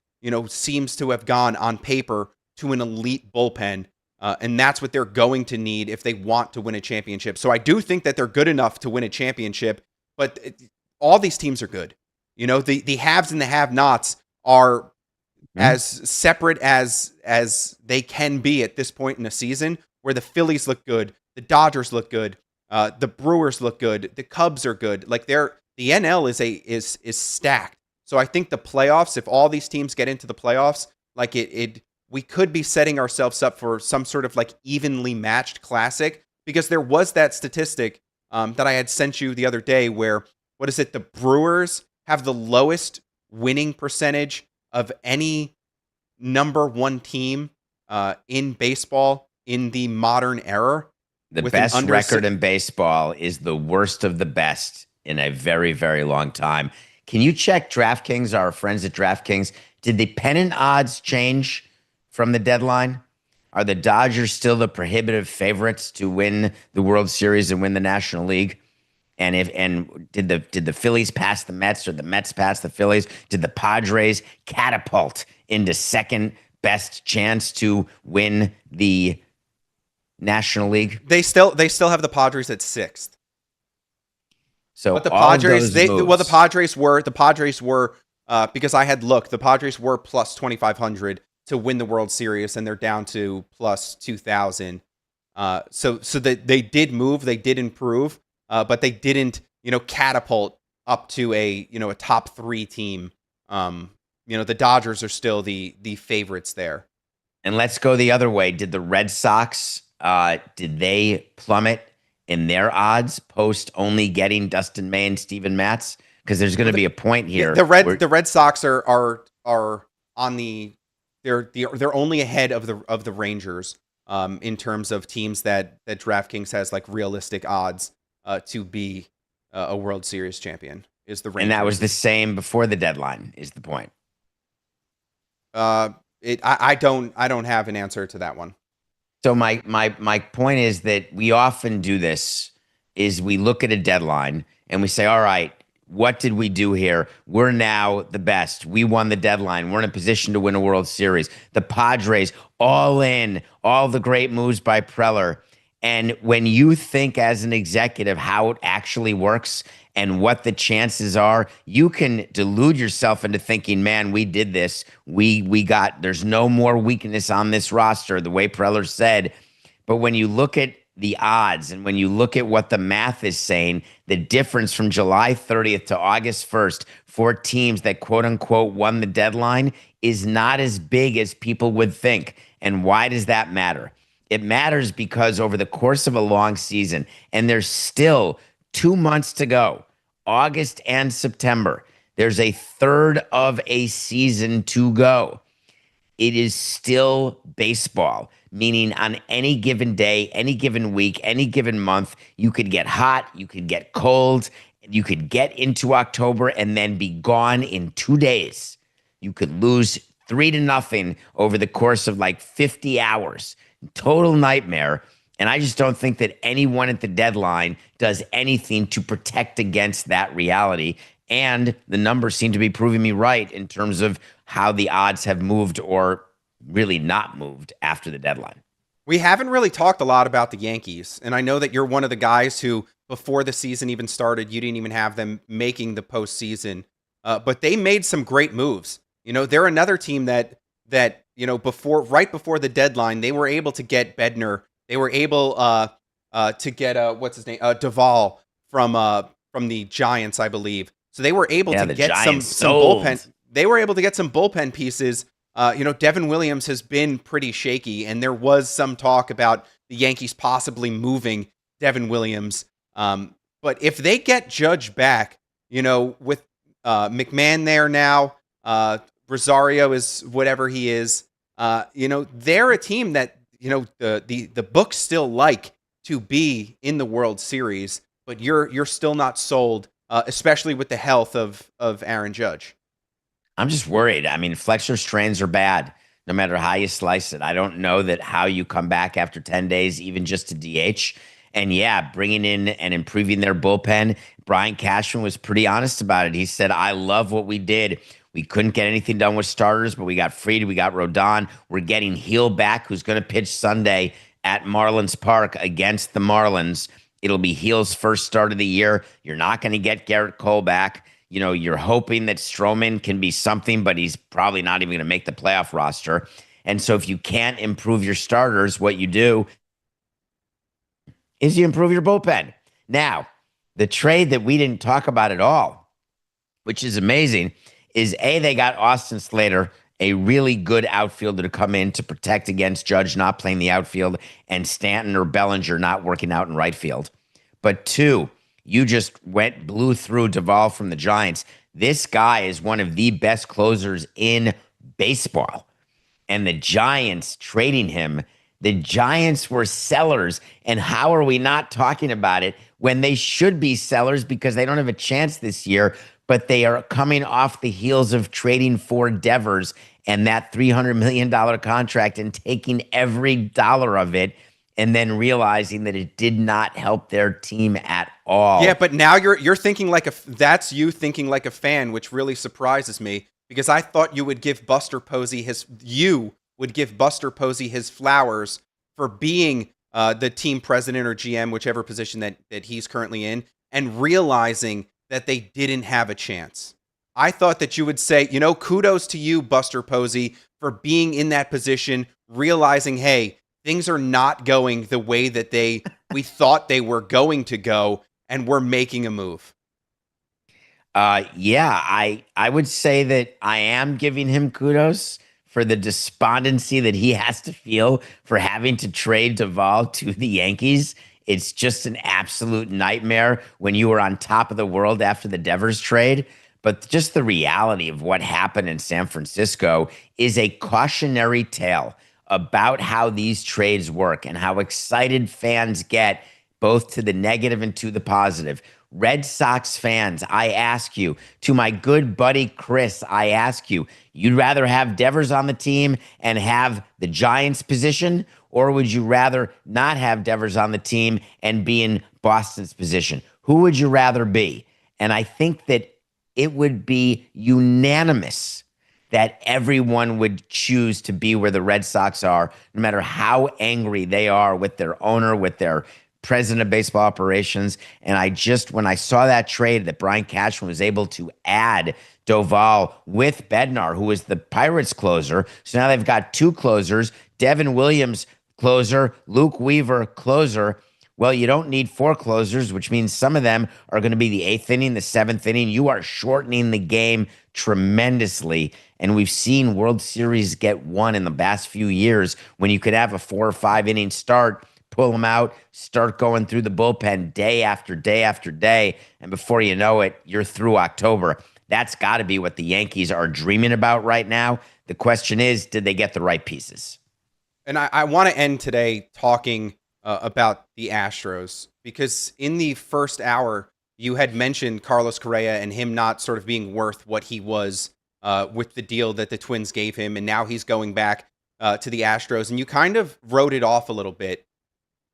seems to have gone on paper to an elite bullpen. And that's what they're going to need if they want to win a championship. So I do think that they're good enough to win a championship, but all these teams are good. The haves and the have-nots are as separate as they can be at this point in the season, where the Phillies look good, the Dodgers look good, the Brewers look good, the Cubs are good. Like the NL is stacked. So I think the playoffs, if all these teams get into the playoffs, like we could be setting ourselves up for some sort of like evenly matched classic, because there was that statistic that I had sent you the other day where, the Brewers have the lowest winning percentage of any number 1 team in baseball in the modern era. The best record in baseball is the worst of the best in a very, very long time. Can you check DraftKings, our friends at DraftKings? Did the pennant odds change from the deadline? Are the Dodgers still the prohibitive favorites to win the World Series and win the National League? And did the Phillies pass the Mets, or the Mets pass the Phillies? Did the Padres catapult into second best chance to win the National League? They still have the Padres at 6th. So, but the Padres, the Padres were because I had looked, the Padres were plus 2,500 to win the World Series, and they're down to plus 2,000. So that they did move, they did improve, but they didn't, catapult up to a top 3 team. The Dodgers are still the favorites there. And let's go the other way. Did the Red Sox, did they plummet in their odds post only getting Dustin May and Steven Matz? Because there's going to be a point here. The Red Sox are on the they're only ahead of the Rangers in terms of teams that DraftKings has like realistic odds to be a World Series champion. Is the Rangers. And that was the same before the deadline, is the point. I don't have an answer to that one. So my point is that we often do this, is we look at a deadline and we say, all right, what did we do here? We're now the best. We won the deadline. We're in a position to win a World Series. The Padres, all in, all the great moves by Preller. And when you think as an executive how it actually works and what the chances are, you can delude yourself into thinking, man, we did this. There's no more weakness on this roster, the way Preller said. But when you look at the odds and when you look at what the math is saying, the difference from July 30th to August 1st for teams that quote unquote won the deadline is not as big as people would think. And why does that matter? It matters because over the course of a long season, and there's still 2 months to go, August and September, there's a third of a season to go. It is still baseball, meaning on any given day, any given week, any given month, you could get hot, you could get cold, you could get into October and then be gone in 2 days. You could lose 3-0 over the course of like 50 hours. Total nightmare. And I just don't think that anyone at the deadline does anything to protect against that reality. And the numbers seem to be proving me right in terms of how the odds have moved or really not moved after the deadline. We haven't really talked a lot about the Yankees. And I know that you're one of the guys who, before the season even started, you didn't even have them making the postseason. But they made some great moves. You know, they're another team that right before the deadline, they were able to get Bednar. They were able to get what's his name, Duvall from the Giants, I believe. So they were able to get some bullpen. They were able to get some bullpen pieces. Devin Williams has been pretty shaky, and there was some talk about the Yankees possibly moving Devin Williams. But if they get Judge back, with McMahon there now, Rosario is whatever he is. They're a team that the books still like to be in the World Series, but you're still not sold, especially with the health of Aaron Judge. I'm just worried. I mean, flexor strains are bad, no matter how you slice it. I don't know that how you come back after 10 days, even just to DH. And yeah, bringing in and improving their bullpen. Brian Cashman was pretty honest about it. He said, I love what we did. We couldn't get anything done with starters, but we got Fried, we got Rodon. We're getting Heel back, who's going to pitch Sunday at Marlins Park against the Marlins. It'll be Heel's first start of the year. You're not going to get Garrett Cole back. You're hoping that Stroman can be something, but he's probably not even going to make the playoff roster. And so if you can't improve your starters, what you do is you improve your bullpen. Now, the trade that we didn't talk about at all, which is amazing, is they got Austin Slater, a really good outfielder to come in to protect against Judge not playing the outfield and Stanton or Bellinger not working out in right field. But 2, you just blew through Duvall from the Giants. This guy is one of the best closers in baseball. And the Giants trading him, the Giants were sellers. And how are we not talking about it when they should be sellers because they don't have a chance this year, but they are coming off the heels of trading for Devers and that $300 million contract and taking every dollar of it and then realizing that it did not help their team at all. Yeah, but now you're thinking that's you thinking like a fan, which really surprises me because I thought you would give Buster Posey his flowers for being the team president or GM, whichever position that he's currently in, and realizing that they didn't have a chance. I thought that you would say, kudos to you, Buster Posey, for being in that position, realizing, hey, things are not going the way that we thought they were going to go, and we're making a move. I would say that I am giving him kudos for the despondency that he has to feel for having to trade Duvall to the Yankees. It's just an absolute nightmare when you were on top of the world after the Devers trade. But just the reality of what happened in San Francisco is a cautionary tale about how these trades work and how excited fans get both to the negative and to the positive. Red Sox fans, I ask you, to my good buddy Chris, I ask you, you'd rather have Devers on the team and have the Giants position, or would you rather not have Devers on the team and be in Boston's position? Who would you rather be? And I think that it would be unanimous that everyone would choose to be where the Red Sox are, no matter how angry they are with their owner, with their president of baseball operations. And when I saw that trade that Brian Cashman was able to add Doval with Bednar, who was the Pirates closer. So now they've got two closers, Devin Williams closer, Luke Weaver closer. Well, you don't need four closers, which means some of them are going to be the eighth inning, the seventh inning. You are shortening the game tremendously. And we've seen World Series get won in the past few years when you could have a 4 or 5 inning start, pull them out, start going through the bullpen day after day after day. And before you know it, you're through October. That's got to be what the Yankees are dreaming about right now. The question is, did they get the right pieces? And I want to end today talking about the Astros, because in the first hour, you had mentioned Carlos Correa and him not sort of being worth what he was with the deal that the Twins gave him. And now he's going back to the Astros. And you kind of wrote it off a little bit.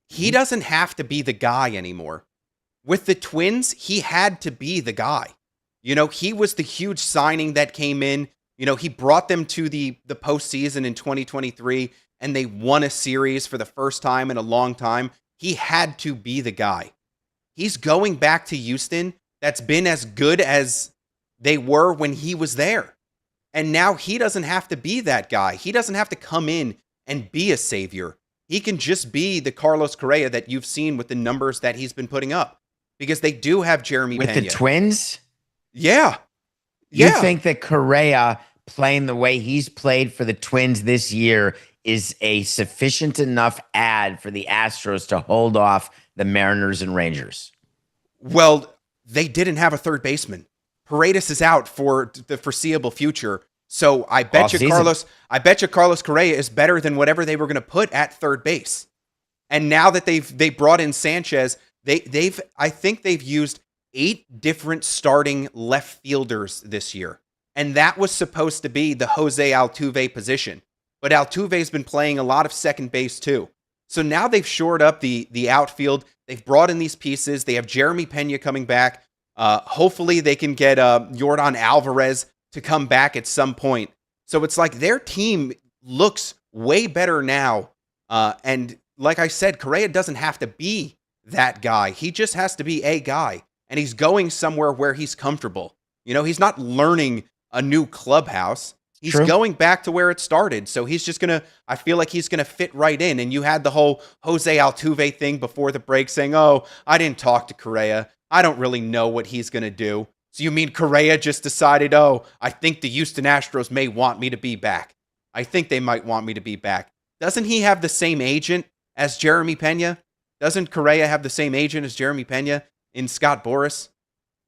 He doesn't have to be the guy anymore. With the Twins, he had to be the guy. You know, he was the huge signing that came in. You know, he brought them to the postseason in 2023, and they won a series for the first time in a long time. He had to be the guy. He's going back to Houston. That's been as good as they were when he was there. And now he doesn't have to be that guy. He doesn't have to come in and be a savior. He can just be the Carlos Correa that you've seen with the numbers that he's been putting up, because they do have Jeremy With Pena. the Twins? Yeah. You think that Correa playing the way he's played for the Twins this year is a sufficient enough add for the Astros to hold off the Mariners and Rangers? Well, they didn't have a third baseman. Paredes is out for the foreseeable future. So I bet you Carlos Correa is better than whatever they were going to put at third base. And now that they brought in Sanchez, I think they've used 8 different starting left fielders this year. And that was supposed to be the Jose Altuve position. But Altuve's been playing a lot of second base too. So now they've shored up the outfield. They've brought in these pieces. They have Jeremy Pena coming back. Hopefully they can get Yordan Alvarez to come back at some point. So it's like their team looks way better now. And like I said, Correa doesn't have to be that guy. He just has to be a guy. And he's going somewhere where he's comfortable. You know, he's not learning a new clubhouse. He's going back to where it started. So he's just I feel like he's going to fit right in. And you had the whole Jose Altuve thing before the break saying, oh, I didn't talk to Correa. I don't really know what he's going to do. So you mean Correa just decided, oh, I think the Houston Astros may want me to be back. I think they might want me to be back. Doesn't he have the same agent as Jeremy Pena? Doesn't Correa have the same agent as Jeremy Pena in Scott Boras?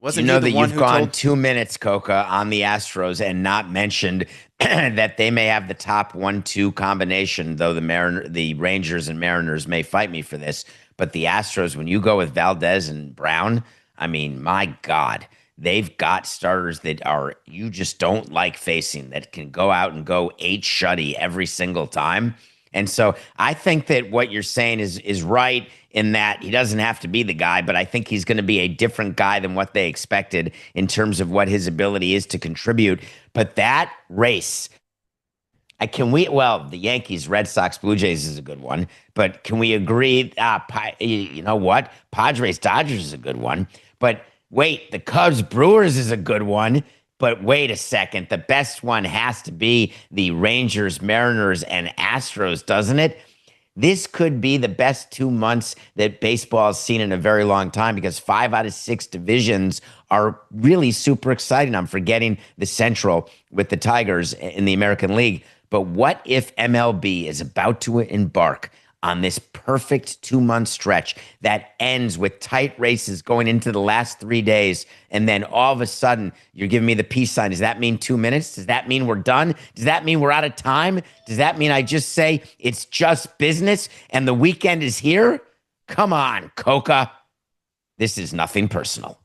Wasn't you know he the that one you've who gone told 2 minutes, Coca, on the Astros and not mentioned that they may have the top 1-2 combination, though the Rangers and Mariners may fight me for this. But the Astros, when you go with Valdez and Brown, I mean, my God, they've got starters that you just don't like facing, that can go out and go 8 shutty every single time. And so I think that what you're saying is right in that he doesn't have to be the guy, but I think he's going to be a different guy than what they expected in terms of what his ability is to contribute. But that race, the Yankees, Red Sox, Blue Jays is a good one, but can we agree, you know what? Padres, Dodgers is a good one, but wait, the Cubs, Brewers is a good one. But wait a second, the best one has to be the Rangers, Mariners, and Astros, doesn't it? This could be the best 2 months that baseball has seen in a very long time, because 5 out of 6 divisions are really super exciting. I'm forgetting the Central with the Tigers in the American League. But what if MLB is about to embark on this perfect 2-month stretch that ends with tight races going into the last 3 days, and then all of a sudden you're giving me the peace sign? Does that mean 2 minutes? Does that mean we're done? Does that mean we're out of time? Does that mean I just say it's just business and the weekend is here? Come on, Coca. This is nothing personal.